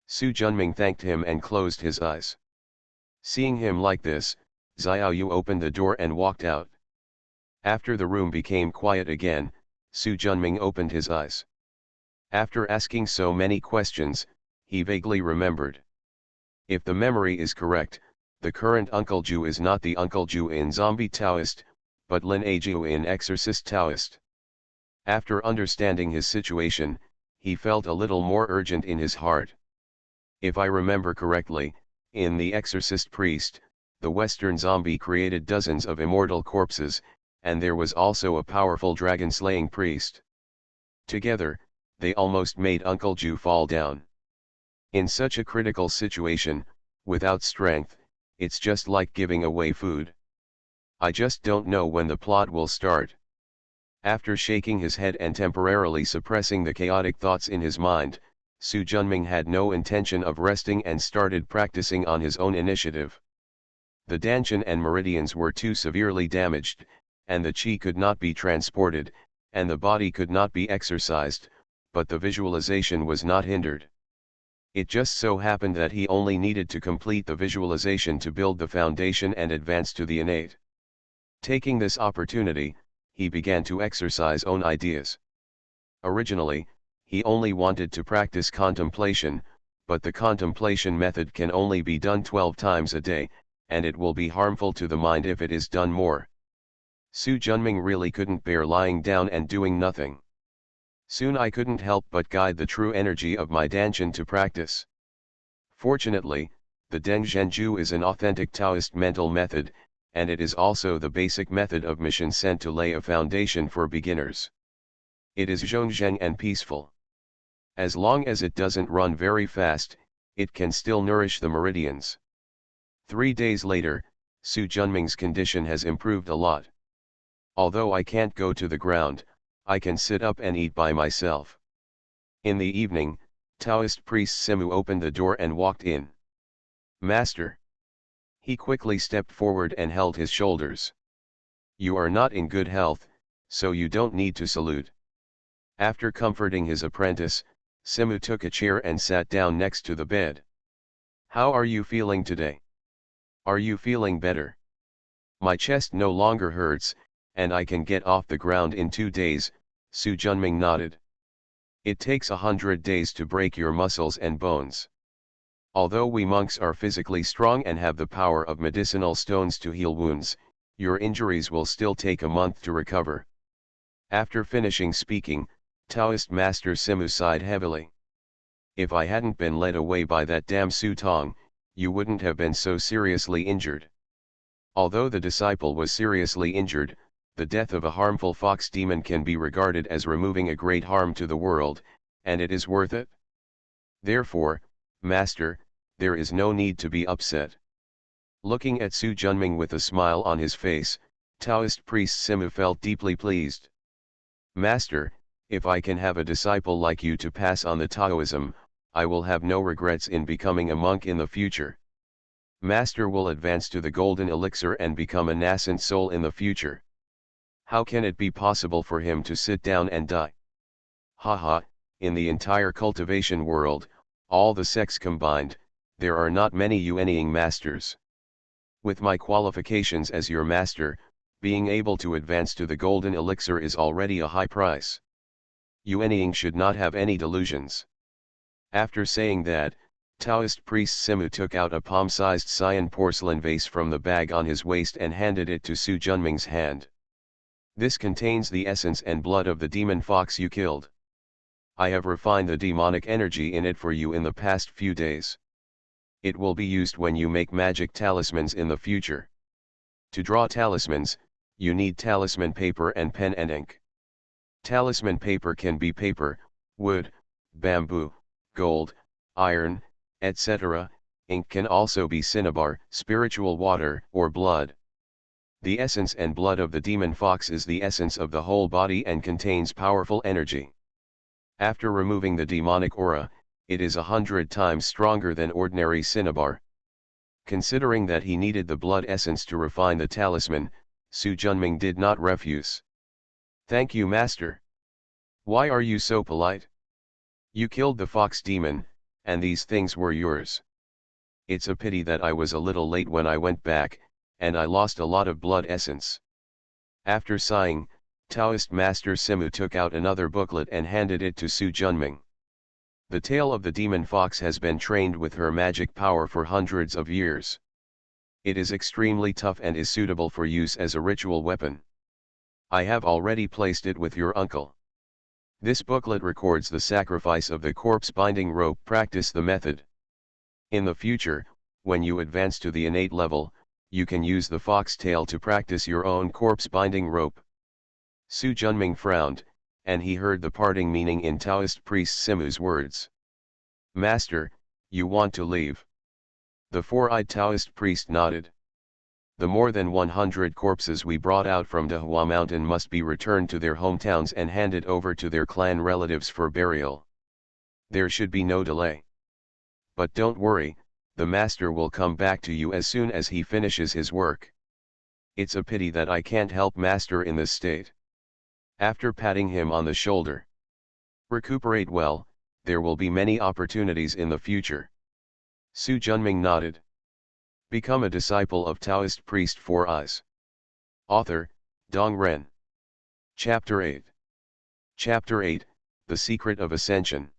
Su Junming thanked him and closed his eyes. Seeing him like this, Xiao Yu opened the door and walked out. After the room became quiet again, Su Junming opened his eyes. After asking so many questions, he vaguely remembered. If the memory is correct, the current Uncle Ju is not the Uncle Ju in Zombie Taoist, but Lin Ajiu in Exorcist Taoist. After understanding his situation, he felt a little more urgent in his heart. If I remember correctly, In The Exorcist Priest, the Western zombie created dozens of immortal corpses, and there was also a powerful dragon-slaying priest. Together, they almost made Uncle Ju fall down. In such a critical situation, without strength, it's just like giving away food. I just don't know when the plot will start. After shaking his head and temporarily suppressing the chaotic thoughts in his mind, Su Junming had no intention of resting and started practicing on his own initiative. The Danshan and meridians were too severely damaged, and the qi could not be transported, and the body could not be exercised, but the visualization was not hindered. It just so happened that he only needed to complete the visualization to build the foundation and advance to the innate. Taking this opportunity, he began to exercise own ideas. Originally, he only wanted to practice contemplation, but the contemplation method can only be done 12 times a day, and it will be harmful to the mind if it is done more. Su Junming really couldn't bear lying down and doing nothing. Soon I couldn't help but guide the true energy of my Danshan to practice. Fortunately, the Deng Zhenju is an authentic Taoist mental method, and it is also the basic method of mission sent to lay a foundation for beginners. It is zhongzheng and peaceful. As long as it doesn't run very fast, it can still nourish the meridians. 3 days later, Su Junming's condition has improved a lot. Although I can't go to the ground, I can sit up and eat by myself. In the evening, Taoist priest Simu opened the door and walked in. "Master." He quickly stepped forward and held his shoulders. "You are not in good health, so you don't need to salute." After comforting his apprentice, Simu took a chair and sat down next to the bed. "How are you feeling today? Are you feeling better?" "My chest no longer hurts, and I can get off the ground in 2 days, Su Junming nodded. "It takes 100 days to break your muscles and bones. Although we monks are physically strong and have the power of medicinal stones to heal wounds, your injuries will still take a month to recover." After finishing speaking, Taoist Master Simu sighed heavily. "If I hadn't been led away by that damn Su Tong, you wouldn't have been so seriously injured." Although the disciple was seriously injured, the death of a harmful fox demon can be regarded as removing a great harm to the world, and it is worth it. Therefore, Master, there is no need to be upset. Looking at Su Junming with a smile on his face, Taoist priest Simu felt deeply pleased. "Master, if I can have a disciple like you to pass on the Taoism, I will have no regrets in becoming a monk in the future. Master will advance to the golden elixir and become a nascent soul in the future. How can it be possible for him to sit down and die? Haha, in the entire cultivation world, all the sects combined, there are not many Yuanying masters. With my qualifications as your master, being able to advance to the golden elixir is already a high price. Yuanying should not have any delusions." After saying that, Taoist priest Simu took out a palm-sized cyan porcelain vase from the bag on his waist and handed it to Su Junming's hand. "This contains the essence and blood of the demon fox you killed. I have refined the demonic energy in it for you in the past few days. It will be used when you make magic talismans in the future. To draw talismans, you need talisman paper and pen and ink. Talisman paper can be paper, wood, bamboo, gold, iron, etc. Ink can also be cinnabar, spiritual water, or blood. The essence and blood of the demon fox is the essence of the whole body and contains powerful energy. After removing the demonic aura, it is 100 times stronger than ordinary cinnabar." Considering that he needed the blood essence to refine the talisman, Su Junming did not refuse. "Thank you, Master. Why are you so polite? You killed the fox demon, and these things were yours. It's a pity that I was a little late when I went back, and I lost a lot of blood essence." After sighing, Taoist Master Simu took out another booklet and handed it to Su Junming. "The tail of the demon fox has been trained with her magic power for hundreds of years. It is extremely tough and is suitable for use as a ritual weapon. I have already placed it with your uncle. This booklet records the sacrifice of the corpse binding rope. Practice the method. In the future, when you advance to the innate level, you can use the foxtail to practice your own corpse-binding rope. Su Junming frowned, and he heard the parting meaning in Taoist priest Simu's words. Master, you want to leave? The four-eyed Taoist priest nodded. The more than 100 corpses we brought out from Dahua Mountain must be returned to their hometowns and handed over to their clan relatives for burial. There should be no delay. But don't worry, the master will come back to you as soon as he finishes his work. It's a pity that I can't help master in this state. After patting him on the shoulder. Recuperate well, there will be many opportunities in the future. Su Junming nodded. Become a disciple of Taoist priest Four Eyes. Author, Dong Ren. Chapter 8. Chapter 8, The Secret of Ascension.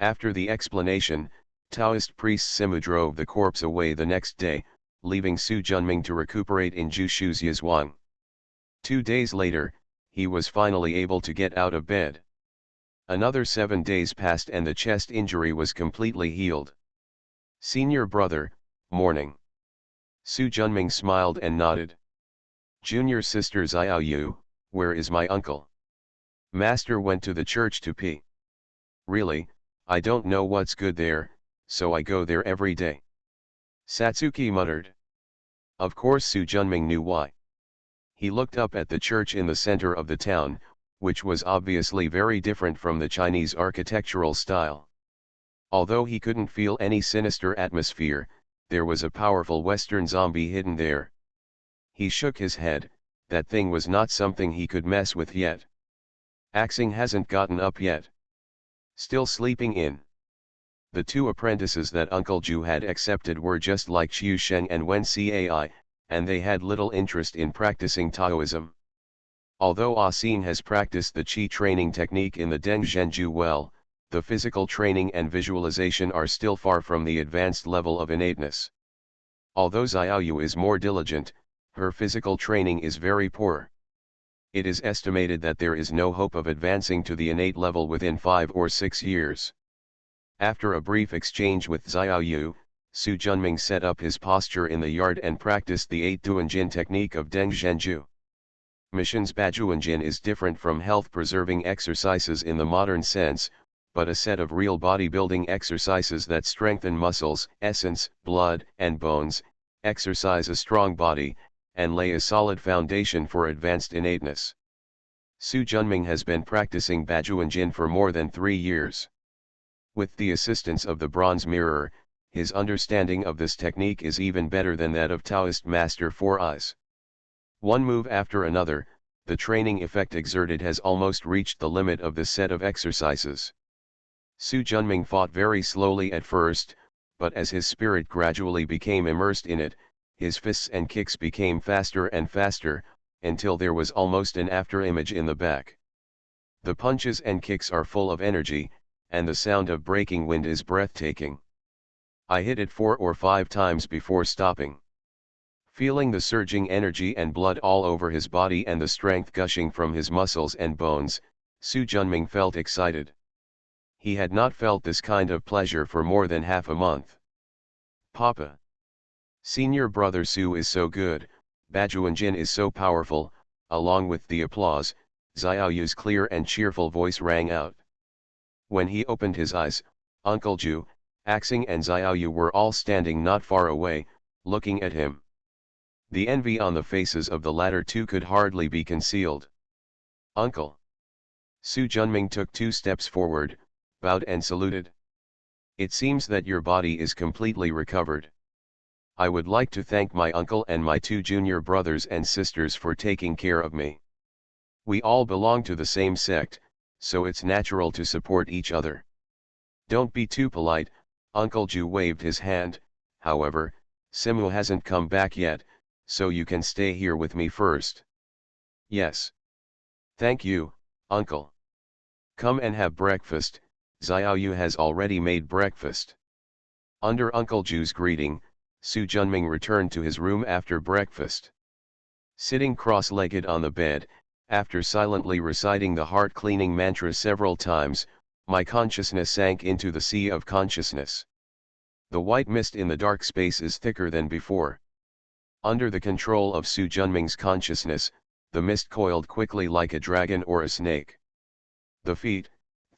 After the explanation, Taoist priest Simu drove the corpse away the next day, leaving Su Junming to recuperate in Jushu's Yizhuang. 2 days later, he was finally able to get out of bed. Another 7 days passed and the chest injury was completely healed. Senior brother, morning. Su Junming smiled and nodded. Junior sister Xiao Yu, where is my uncle? Master went to the church to pee. Really, I don't know what's good there, so I go there every day. Satsuki muttered. Of course Su Junming knew why. He looked up at the church in the center of the town, which was obviously very different from the Chinese architectural style. Although he couldn't feel any sinister atmosphere, there was a powerful Western zombie hidden there. He shook his head, that thing was not something he could mess with yet. Axing hasn't gotten up yet. Still sleeping in. The 2 apprentices that Uncle Ju had accepted were just like Xiu Sheng and Wen Cai, and they had little interest in practicing Taoism. Although Ah Xin has practiced the Qi training technique in the Deng Zhenju well, the physical training and visualization are still far from the advanced level of innateness. Although Xiaoyu is more diligent, her physical training is very poor. It is estimated that there is no hope of advancing to the innate level within 5 or 6 years. After a brief exchange with Xiaoyu, Su Junming set up his posture in the yard and practiced the 8 Duanjin technique of Deng Zhenju. Mission's Bajuanjin is different from health-preserving exercises in the modern sense, but a set of real bodybuilding exercises that strengthen muscles, essence, blood, and bones, exercise a strong body, and lay a solid foundation for advanced innateness. Su Junming has been practicing Bajuanjin for more than 3 years. With the assistance of the bronze mirror, his understanding of this technique is even better than that of Taoist master Four Eyes. One move after another, the training effect exerted has almost reached the limit of this set of exercises. Su Junming fought very slowly at first, but as his spirit gradually became immersed in it, his fists and kicks became faster and faster, until there was almost an afterimage in the back. The punches and kicks are full of energy, and the sound of breaking wind is breathtaking. I hit it 4 or 5 times before stopping. Feeling the surging energy and blood all over his body and the strength gushing from his muscles and bones, Su Junming felt excited. He had not felt this kind of pleasure for more than half a month. Papa. Senior brother Su is so good, Bajuanjin is so powerful, along with the applause, Xiaoyu's clear and cheerful voice rang out. When he opened his eyes, Uncle Ju, Axing and Xiaoyu were all standing not far away, looking at him. The envy on the faces of the latter two could hardly be concealed. Uncle. Su Junming took 2 steps forward, bowed and saluted. It seems that your body is completely recovered. I would like to thank my uncle and my 2 junior brothers and sisters for taking care of me. We all belong to the same sect, so it's natural to support each other. Don't be too polite. Uncle Ju waved his hand. However, Simu hasn't come back yet, so you can stay here with me first. Yes. Thank you, uncle. Come and have breakfast. Xiaoyu has already made breakfast. Under Uncle Ju's greeting, Su Junming returned to his room after breakfast. Sitting cross-legged on the bed, after silently reciting the heart-cleaning mantra several times, my consciousness sank into the sea of consciousness. The white mist in the dark space is thicker than before. Under the control of Su Junming's consciousness, the mist coiled quickly like a dragon or a snake. The feet,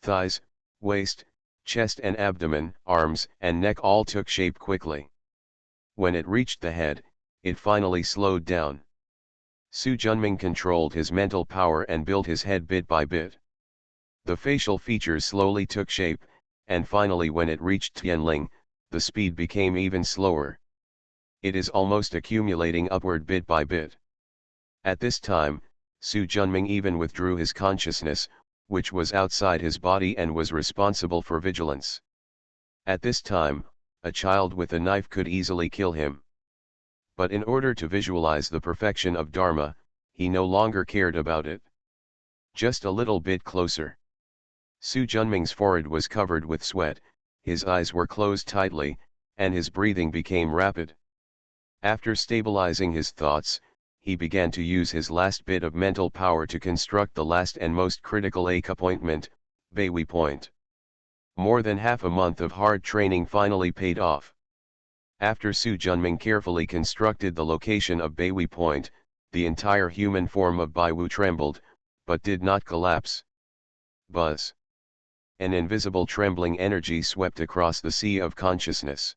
thighs, waist, chest and abdomen, arms and neck all took shape quickly. When it reached the head, it finally slowed down. Su Junming controlled his mental power and built his head bit by bit. The facial features slowly took shape, and finally when it reached Tianling, the speed became even slower. It is almost accumulating upward bit by bit. At this time, Su Junming even withdrew his consciousness, which was outside his body and was responsible for vigilance. At this time, a child with a knife could easily kill him. But in order to visualize the perfection of Dharma, he no longer cared about it. Just a little bit closer. Su Junming's forehead was covered with sweat, his eyes were closed tightly, and his breathing became rapid. After stabilizing his thoughts, he began to use his last bit of mental power to construct the last and most critical acupointment, Beihui Point. More than half a month of hard training finally paid off. After Su Junming carefully constructed the location of Beihui Point, the entire human form of Baiwu trembled, but did not collapse. Buzz. An invisible trembling energy swept across the sea of consciousness.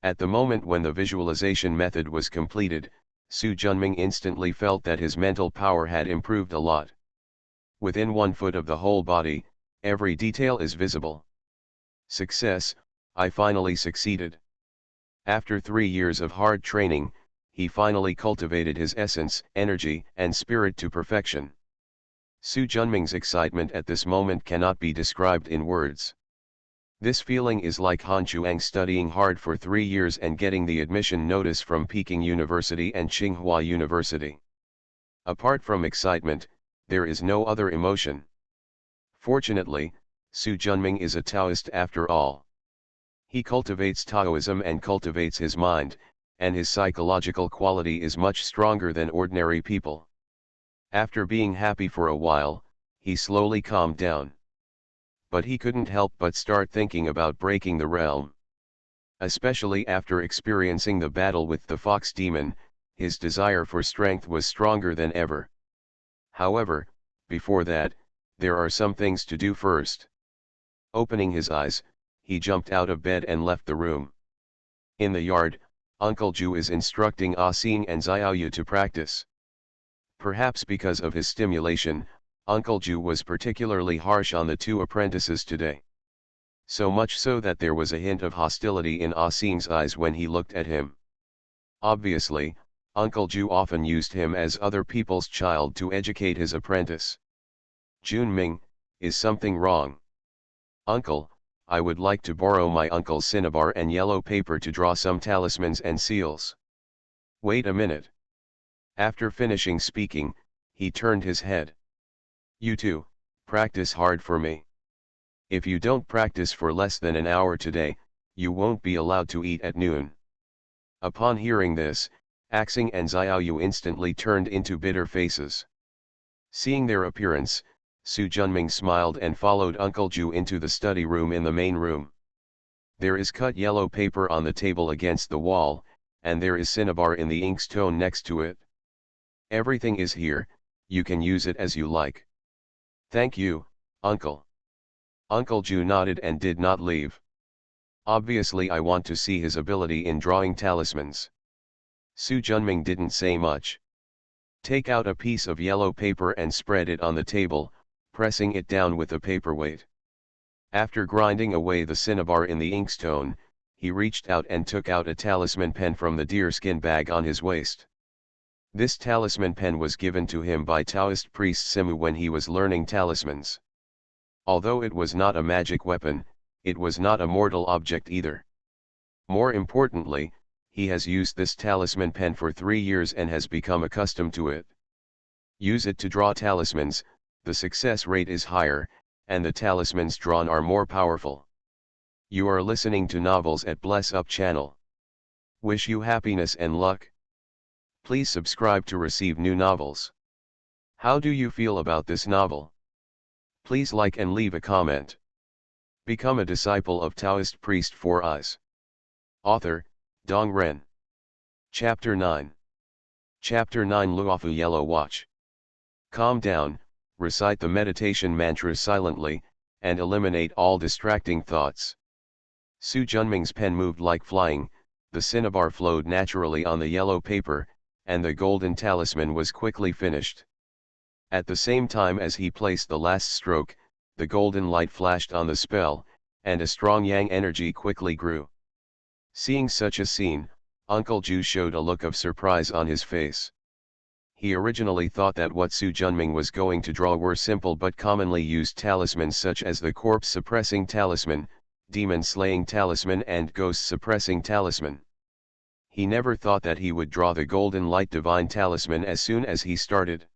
At the moment when the visualization method was completed, Su Junming instantly felt that his mental power had improved a lot. Within 1 foot of the whole body, every detail is visible. Success, I finally succeeded. After 3 years of hard training, he finally cultivated his essence, energy, and spirit to perfection. Su Junming's excitement at this moment cannot be described in words. This feeling is like Han Chuang studying hard for 3 years and getting the admission notice from Peking University and Tsinghua University. Apart from excitement, there is no other emotion. Fortunately, Su Junming is a Taoist after all. He cultivates Taoism and cultivates his mind, and his psychological quality is much stronger than ordinary people. After being happy for a while, he slowly calmed down. But he couldn't help but start thinking about breaking the realm. Especially after experiencing the battle with the fox demon, his desire for strength was stronger than ever. However, before that, there are some things to do first. Opening his eyes, he jumped out of bed and left the room. In the yard, Uncle Ju is instructing Ah Xing and Xiaoyu to practice. Perhaps because of his stimulation, Uncle Ju was particularly harsh on the 2 apprentices today. So much so that there was a hint of hostility in Ah Xing's eyes when he looked at him. Obviously, Uncle Ju often used him as other people's child to educate his apprentice. Junming, is something wrong? Uncle, I would like to borrow my uncle's cinnabar and yellow paper to draw some talismans and seals. Wait a minute. After finishing speaking, he turned his head. You two, practice hard for me. If you don't practice for less than an hour today, you won't be allowed to eat at noon. Upon hearing this, Axing and Xiaoyu instantly turned into bitter faces. Seeing their appearance, Su Junming smiled and followed Uncle Ju into the study room in the main room. There is cut yellow paper on the table against the wall, and there is cinnabar in the inkstone next to it. Everything is here, you can use it as you like. Thank you, Uncle. Uncle Ju nodded and did not leave. Obviously I want to see his ability in drawing talismans. Su Junming didn't say much. Take out a piece of yellow paper and spread it on the table, pressing it down with a paperweight. After grinding away the cinnabar in the inkstone, he reached out and took out a talisman pen from the deerskin bag on his waist. This talisman pen was given to him by Taoist priest Simu when he was learning talismans. Although it was not a magic weapon, it was not a mortal object either. More importantly, he has used this talisman pen for 3 years and has become accustomed to it. Use it to draw talismans, the success rate is higher, and the talismans drawn are more powerful. You are listening to Novels at Bless Up channel. Wish you happiness and luck. Please subscribe to receive new novels. How do you feel about this novel? Please like and leave a comment. Become a disciple of Taoist priest 4 Eyes. Author, Dong Ren. Chapter 9. Chapter 9 Luofu Yellow Watch. Calm down, recite the meditation mantra silently, and eliminate all distracting thoughts. Su Junming's pen moved like flying, the cinnabar flowed naturally on the yellow paper, and the golden talisman was quickly finished. At the same time as he placed the last stroke, the golden light flashed on the spell, and a strong yang energy quickly grew. Seeing such a scene, Uncle Ju showed a look of surprise on his face. He originally thought that what Su Junming was going to draw were simple but commonly used talismans such as the corpse-suppressing talisman, demon-slaying talisman and ghost-suppressing talisman. He never thought that he would draw the golden light divine talisman as soon as he started.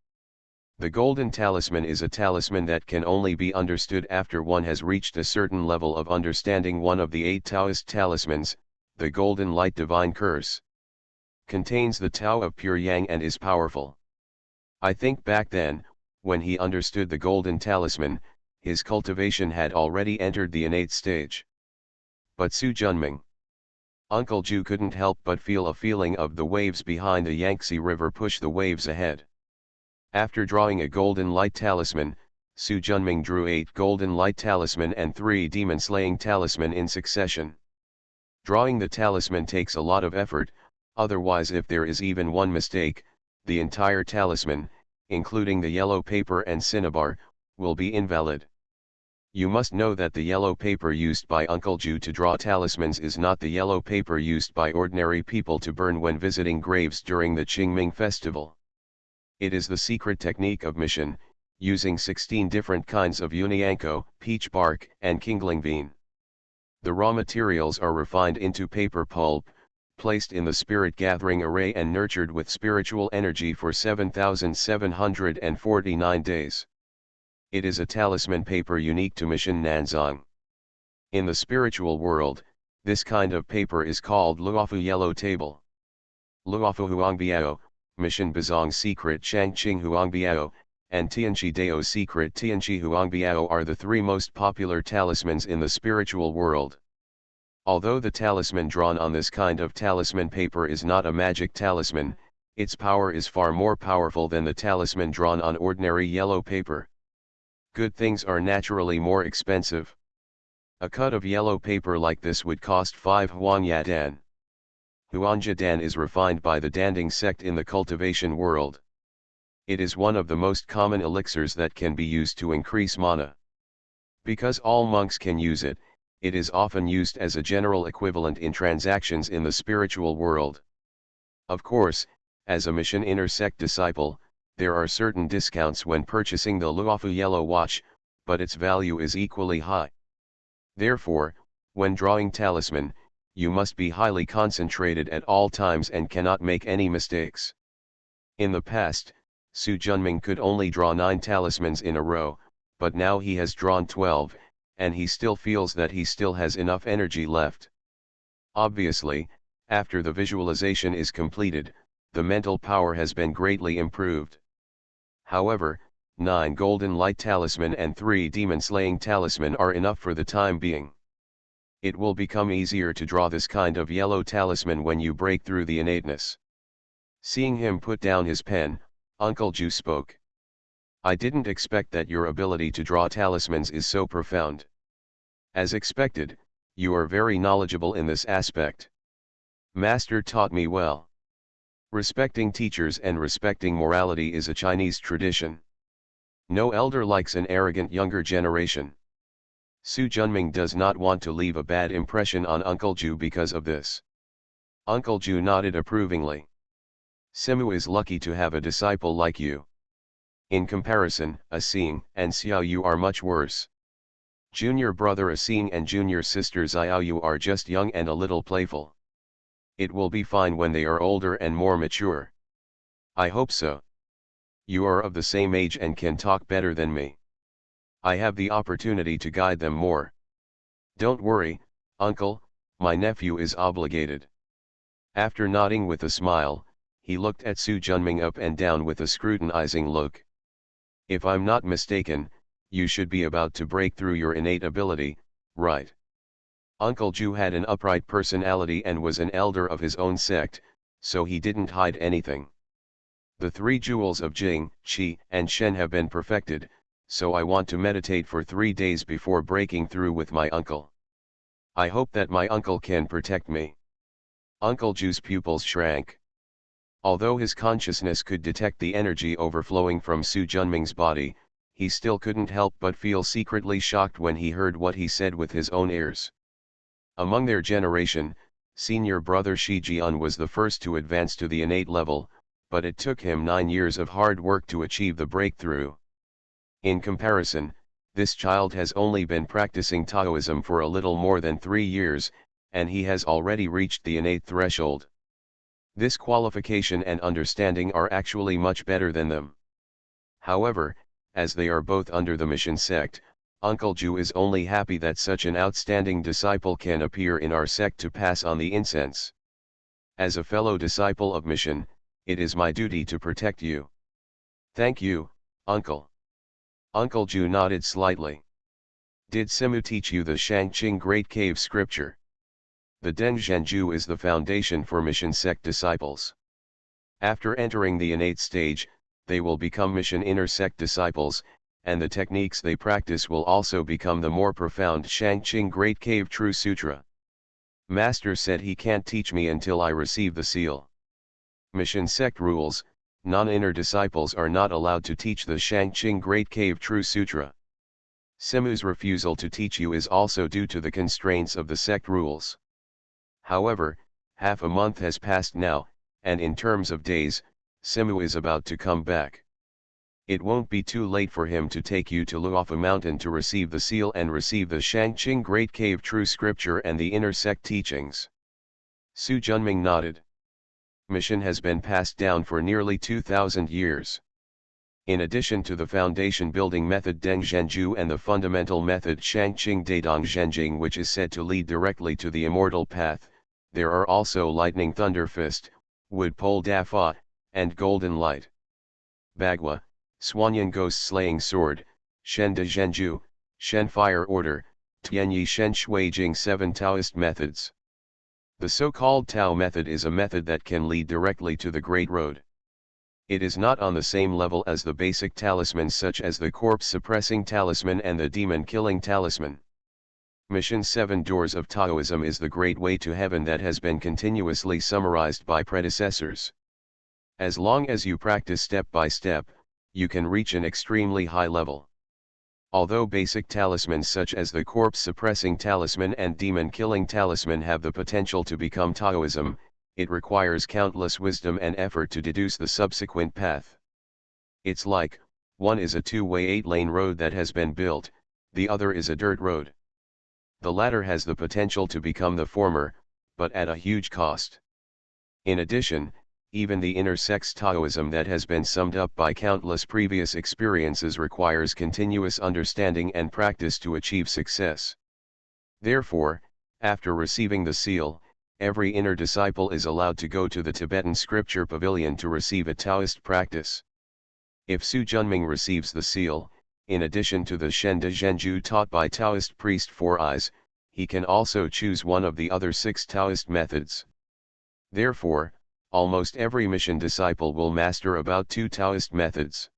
The golden talisman is a talisman that can only be understood after one has reached a certain level of understanding one of the 8 Taoist talismans. The golden light divine curse contains the Tao of pure yang and is powerful. I think back then, when he understood the golden talisman, his cultivation had already entered the innate stage. But Su Junming, Uncle Ju couldn't help but feel a feeling of the waves behind the Yangtze River push the waves ahead. After drawing a golden light talisman, Su Junming drew 8 golden light talisman and 3 demon-slaying talisman in succession. Drawing the talisman takes a lot of effort, otherwise if there is even one mistake, the entire talisman, including the yellow paper and cinnabar, will be invalid. You must know that the yellow paper used by Uncle Ju to draw talismans is not the yellow paper used by ordinary people to burn when visiting graves during the Qingming festival. It is the secret technique of mission, using 16 different kinds of unianko, peach bark, and kinglingbean. The raw materials are refined into paper pulp, placed in the spirit gathering array and nurtured with spiritual energy for 7,749 days. It is a talisman paper unique to Mission Nanzang. In the spiritual world, this kind of paper is called Luofu Yellow Table. Luofu Huangbiao, Mission Bazong Secret Changqing Huangbiao, and Tianqi Dao Secret Tianqi Huangbiao are the 3 most popular talismans in the spiritual world. Although the talisman drawn on this kind of talisman paper is not a magic talisman, its power is far more powerful than the talisman drawn on ordinary yellow paper. Good things are naturally more expensive. A cut of yellow paper like this would cost 5 huangyadan. Huangyadan is refined by the Danding sect in the cultivation world. It is one of the most common elixirs that can be used to increase mana. Because all monks can use it, it is often used as a general equivalent in transactions in the spiritual world. Of course, as a Mission Inner Sect disciple, there are certain discounts when purchasing the Luofu Yellow Watch, but its value is equally high. Therefore, when drawing talisman, you must be highly concentrated at all times and cannot make any mistakes. In the past, Su Junming could only draw 9 talismans in a row, but now he has drawn 12, and he still feels that he still has enough energy left. Obviously, after the visualization is completed, the mental power has been greatly improved. However, 9 golden light talisman and 3 demon-slaying talisman are enough for the time being. It will become easier to draw this kind of yellow talisman when you break through the innateness. Seeing him put down his pen, Uncle Ju spoke. I didn't expect that your ability to draw talismans is so profound. As expected, you are very knowledgeable in this aspect. Master taught me well. Respecting teachers and respecting morality is a Chinese tradition. No elder likes an arrogant younger generation. Su Junming does not want to leave a bad impression on Uncle Ju because of this. Uncle Ju nodded approvingly. Simu is lucky to have a disciple like you. In comparison, Asing and Xiao Yu are much worse. Junior brother Asing and junior sister Xiao Yu are just young and a little playful. It will be fine when they are older and more mature. I hope so. You are of the same age and can talk better than me. I have the opportunity to guide them more. Don't worry, uncle, my nephew is obligated. After nodding with a smile, he looked at Su Junming up and down with a scrutinizing look. If I'm not mistaken, you should be about to break through your innate ability, right? Uncle Ju had an upright personality and was an elder of his own sect, so he didn't hide anything. The three jewels of Jing, Qi, and Shen have been perfected, so I want to meditate for 3 days before breaking through with my uncle. I hope that my uncle can protect me. Uncle Ju's pupils shrank. Although his consciousness could detect the energy overflowing from Su Junming's body, he still couldn't help but feel secretly shocked when he heard what he said with his own ears. Among their generation, senior brother Shi Jian was the first to advance to the innate level, but it took him 9 years of hard work to achieve the breakthrough. In comparison, this child has only been practicing Taoism for a little more than 3 years, and he has already reached the innate threshold. This qualification and understanding are actually much better than them. However, as they are both under the mission sect, Uncle Ju is only happy that such an outstanding disciple can appear in our sect to pass on the incense. As a fellow disciple of mission, it is my duty to protect you. Thank you, Uncle. Uncle Ju nodded slightly. Did Simu teach you the Shangqing Great Cave scripture? The Den Zhenju is the foundation for mission sect disciples. After entering the innate stage, they will become mission inner sect disciples, and the techniques they practice will also become the more profound Shangqing Great Cave True Sutra. Master said he can't teach me until I receive the seal. Mission sect rules, non-inner disciples are not allowed to teach the Shangqing Great Cave True Sutra. Simu's refusal to teach you is also due to the constraints of the sect rules. However, half a month has passed now, and in terms of days, Simu is about to come back. It won't be too late for him to take you to Luofu Mountain to receive the seal and receive the Shangqing Great Cave True Scripture and the inner sect teachings. Su Junming nodded. Mission has been passed down for nearly 2,000 years. In addition to the foundation building method Deng Zhenju and the fundamental method Shangqing Daidong Zhenjing, which is said to lead directly to the immortal path, there are also Lightning Thunder Fist, Wood Pole Dafa, and Golden Light. Bagua, Swanyan Ghost Slaying Sword, Shen De Zhenju, Shen Fire Order, Tianyi Shen Shui Jing 7 Taoist methods. The so-called Tao method is a method that can lead directly to the Great Road. It is not on the same level as the basic talismans such as the corpse-suppressing talisman and the demon-killing talisman. Mission 7 Doors of Taoism is the great way to heaven that has been continuously summarized by predecessors. As long as you practice step by step, you can reach an extremely high level. Although basic talismans such as the corpse-suppressing talisman and demon-killing talisman have the potential to become Taoism, it requires countless wisdom and effort to deduce the subsequent path. It's like, one is a two-way 8-lane road that has been built, the other is a dirt road. The latter has the potential to become the former, but at a huge cost. In addition, even the inner sect's Taoism that has been summed up by countless previous experiences requires continuous understanding and practice to achieve success. Therefore, after receiving the seal, every inner disciple is allowed to go to the Tibetan scripture pavilion to receive a Taoist practice. If Su Junming receives the seal, in addition to the Shen De Zhenju taught by Taoist priest Four Eyes, he can also choose one of the other 6 Taoist methods. Therefore, almost every mission disciple will master about 2 Taoist methods.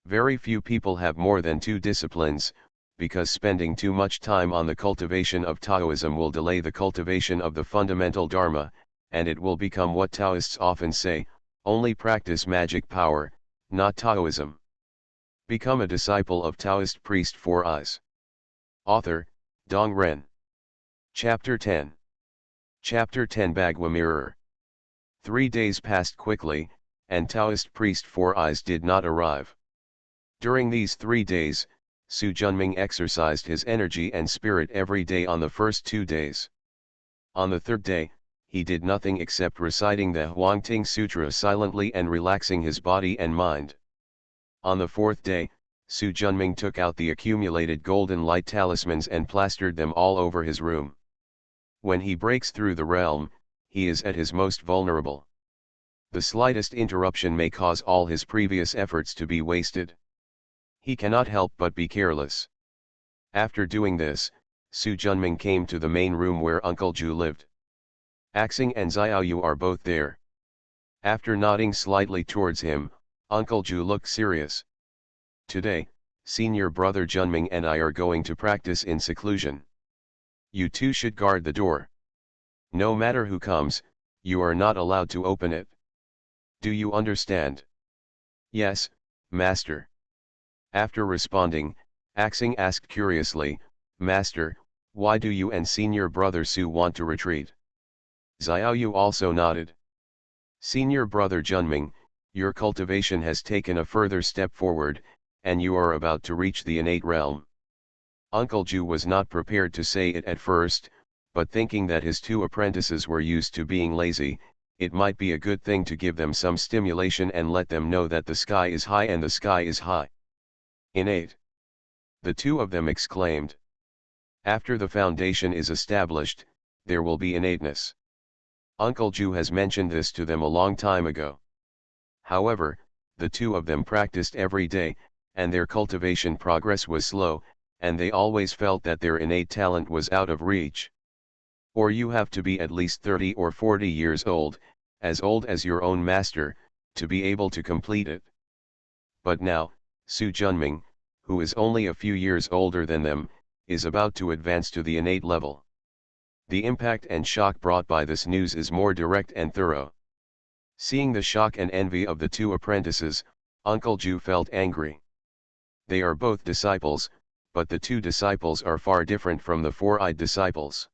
Very few people have more than 2 disciplines, because spending too much time on the cultivation of Taoism will delay the cultivation of the fundamental Dharma, and it will become what Taoists often say, only practice magic power, not Taoism. Become a disciple of Taoist priest Four Eyes. Author, Dong Ren. Chapter 10. Chapter 10 Bagua Mirror. 3 days passed quickly, and Taoist priest Four Eyes did not arrive. During these 3 days, Su Junming exercised his energy and spirit every day on the first 2 days. On the 3rd day, he did nothing except reciting the Huangting Sutra silently and relaxing his body and mind. On the 4th day, Su Junming took out the accumulated golden light talismans and plastered them all over his room. When he breaks through the realm, he is at his most vulnerable. The slightest interruption may cause all his previous efforts to be wasted. He cannot help but be careless. After doing this, Su Junming came to the main room where Uncle Ju lived. Axing and Xiaoyu are both there. After nodding slightly towards him, Uncle Ju looked serious. Today, senior brother Junming and I are going to practice in seclusion. You two should guard the door. No matter who comes, you are not allowed to open it. Do you understand? Yes, master. After responding, Axing asked curiously, Master, why do you and senior brother Su want to retreat? Xiaoyu also nodded. Senior brother Junming, your cultivation has taken a further step forward, and you are about to reach the innate realm. Uncle Ju was not prepared to say it at first, but thinking that his two apprentices were used to being lazy, it might be a good thing to give them some stimulation and let them know that the sky is high and the sky is high. Innate. The two of them exclaimed. After the foundation is established, there will be innateness. Uncle Ju has mentioned this to them a long time ago. However, the two of them practiced every day, and their cultivation progress was slow, and they always felt that their innate talent was out of reach. Or you have to be at least 30 or 40 years old as your own master, to be able to complete it. But now, Su Junming, who is only a few years older than them, is about to advance to the innate level. The impact and shock brought by this news is more direct and thorough. Seeing the shock and envy of the two apprentices, Uncle Ju felt angry. They are both disciples, but the two disciples are far different from the four-eyed disciples.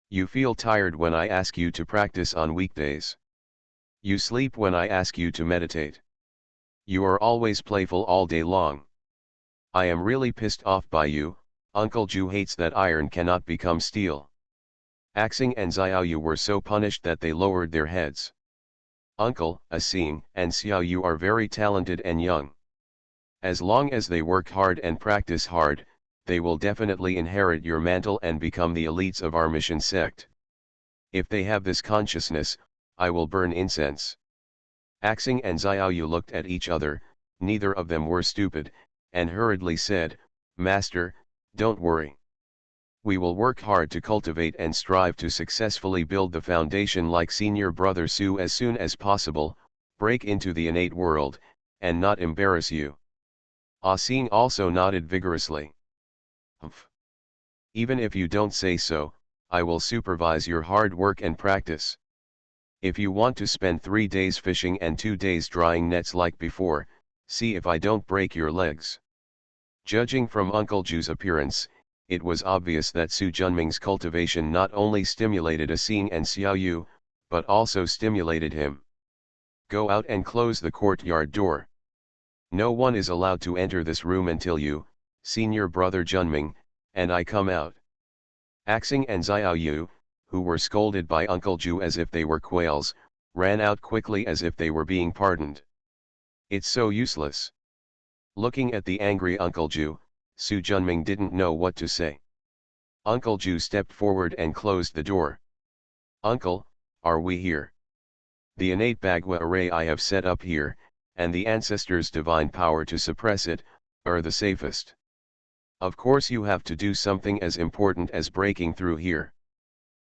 You feel tired when I ask you to practice on weekdays. You sleep when I ask you to meditate. You are always playful all day long. I am really pissed off by you. Uncle Ju hates that iron cannot become steel. Axing and Xiaoyu were so punished that they lowered their heads. Uncle, Axing and Xiaoyu are very talented and young. As long as they work hard and practice hard, they will definitely inherit your mantle and become the elites of our mission sect. If they have this consciousness, I will burn incense. Axing and Xiaoyu looked at each other, neither of them were stupid, and hurriedly said, Master, don't worry. We will work hard to cultivate and strive to successfully build the foundation like senior brother Su as soon as possible, break into the innate world, and not embarrass you. Axing also nodded vigorously. Humph. Even if you don't say so, I will supervise your hard work and practice. If you want to spend 3 days fishing and 2 days drying nets like before, see if I don't break your legs. Judging from Uncle Ju's appearance, it was obvious that Su Junming's cultivation not only stimulated Axing and Xiaoyu, but also stimulated him. Go out and close the courtyard door. No one is allowed to enter this room until you, senior brother Junming, and I come out. Axing and Xiaoyu, who were scolded by Uncle Ju as if they were quails, ran out quickly as if they were being pardoned. It's so useless. Looking at the angry Uncle Ju, Su Junming didn't know what to say. Uncle Ju stepped forward and closed the door. Uncle, are we here? The innate Bagua array I have set up here, and the ancestors' divine power to suppress it, are the safest. Of course you have to do something as important as breaking through here.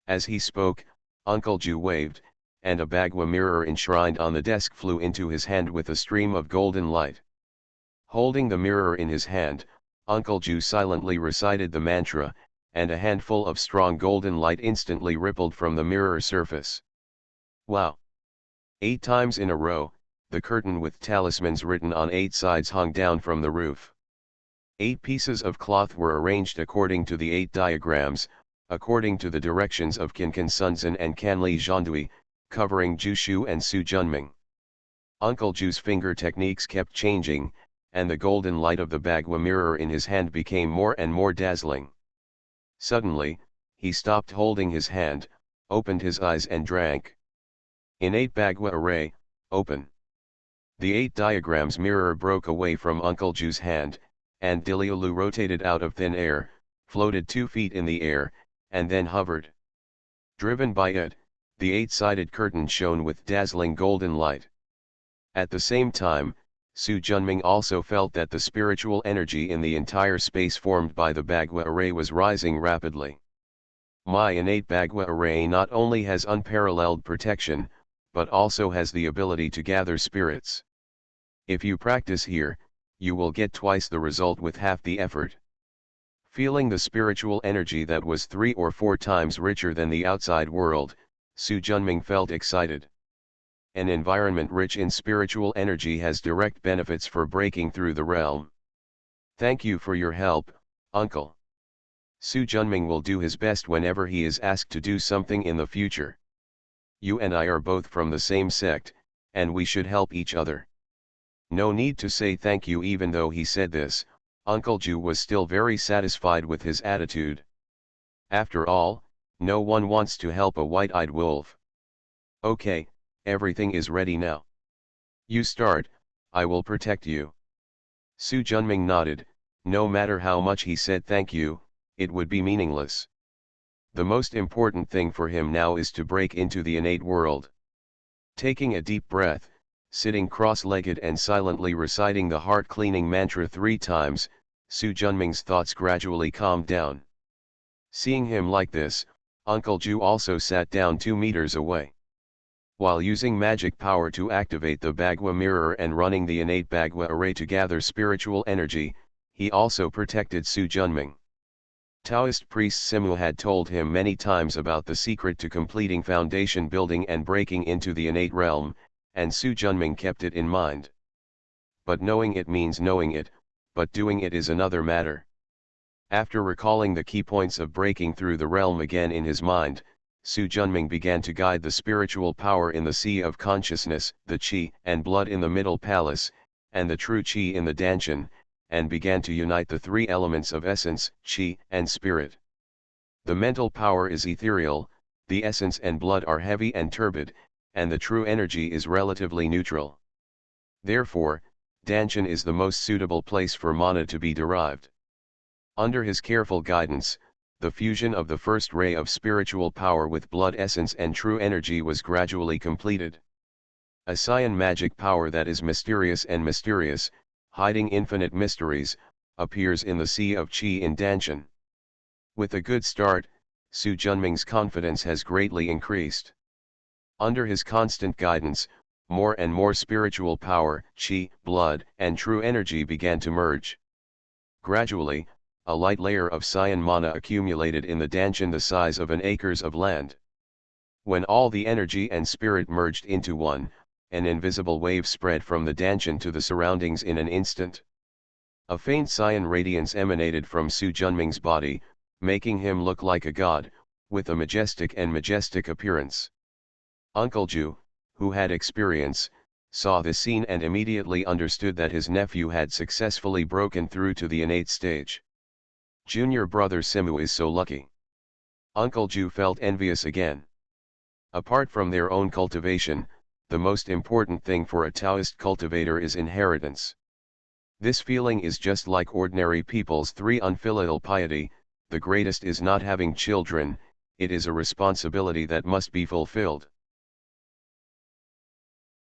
As he spoke, Uncle Ju waved, and a Bagua mirror enshrined on the desk flew into his hand with a stream of golden light. Holding the mirror in his hand, Uncle Ju silently recited the mantra, and a handful of strong golden light instantly rippled from the mirror surface. Wow! 8 times in a row, the curtain with talismans written on 8 sides hung down from the roof. 8 pieces of cloth were arranged according to the 8 diagrams, according to the directions of Qinkan Sunzan and Kanli Zhandui, covering Jushu and Su Junming. Uncle Ju's finger techniques kept changing, and the golden light of the Bagua mirror in his hand became more and more dazzling. Suddenly, he stopped holding his hand, opened his eyes and drank. Innate Bagua array, open. The 8 diagrams mirror broke away from Uncle Ju's hand, and Diliolu rotated out of thin air, floated 2 feet in the air, and then hovered. Driven by it, the 8-sided curtain shone with dazzling golden light. At the same time, Su Junming also felt that the spiritual energy in the entire space formed by the Bagua array was rising rapidly. My innate Bagua array not only has unparalleled protection, but also has the ability to gather spirits. If you practice here, you will get twice the result with half the effort. Feeling the spiritual energy that was 3 or 4 times richer than the outside world, Su Junming felt excited. An environment rich in spiritual energy has direct benefits for breaking through the realm. Thank you for your help, uncle. Su Junming will do his best whenever he is asked to do something in the future. You and I are both from the same sect, and we should help each other. No need to say thank you. Even though he said this, Uncle Ju was still very satisfied with his attitude. After all, no one wants to help a white-eyed wolf. Okay, everything is ready now. You start, I will protect you. Su Junming nodded. No matter how much he said thank you, it would be meaningless. The most important thing for him now is to break into the innate world. Taking a deep breath, sitting cross-legged and silently reciting the heart-cleaning mantra 3 times, Su Junming's thoughts gradually calmed down. Seeing him like this, Uncle Ju also sat down 2 meters away. While using magic power to activate the Bagua mirror and running the innate Bagua array to gather spiritual energy, he also protected Su Junming. Taoist priest Simu had told him many times about the secret to completing foundation building and breaking into the innate realm, and Su Junming kept it in mind. But knowing it means knowing it, but doing it is another matter. After recalling the key points of breaking through the realm again in his mind, Su Junming began to guide the spiritual power in the sea of consciousness, the qi and blood in the middle palace, and the true qi in the danshan, and began to unite the 3 elements of essence, qi, and spirit. The mental power is ethereal, the essence and blood are heavy and turbid, and the true energy is relatively neutral. Therefore, danshan is the most suitable place for mana to be derived. Under his careful guidance, the fusion of the first ray of spiritual power with blood essence and true energy was gradually completed. A Saiyan magic power that is mysterious and mysterious, hiding infinite mysteries, appears in the sea of qi in danshan. With a good start, Su Junming's confidence has greatly increased. Under his constant guidance, more and more spiritual power, qi, blood, and true energy began to merge. Gradually, a light layer of Saiyan mana accumulated in the danshan the size of an acres of land. When all the energy and spirit merged into one, an invisible wave spread from the danshan to the surroundings in an instant. A faint Saiyan radiance emanated from Su Junming's body, making him look like a god, with a majestic appearance. Uncle Ju, who had experience, saw this scene and immediately understood that his nephew had successfully broken through to the innate stage. Junior brother Simu is so lucky. Uncle Ju felt envious again. Apart from their own cultivation, the most important thing for a Taoist cultivator is inheritance. This feeling is just like ordinary people's 3 unfilial piety. The greatest is not having children, it is a responsibility that must be fulfilled.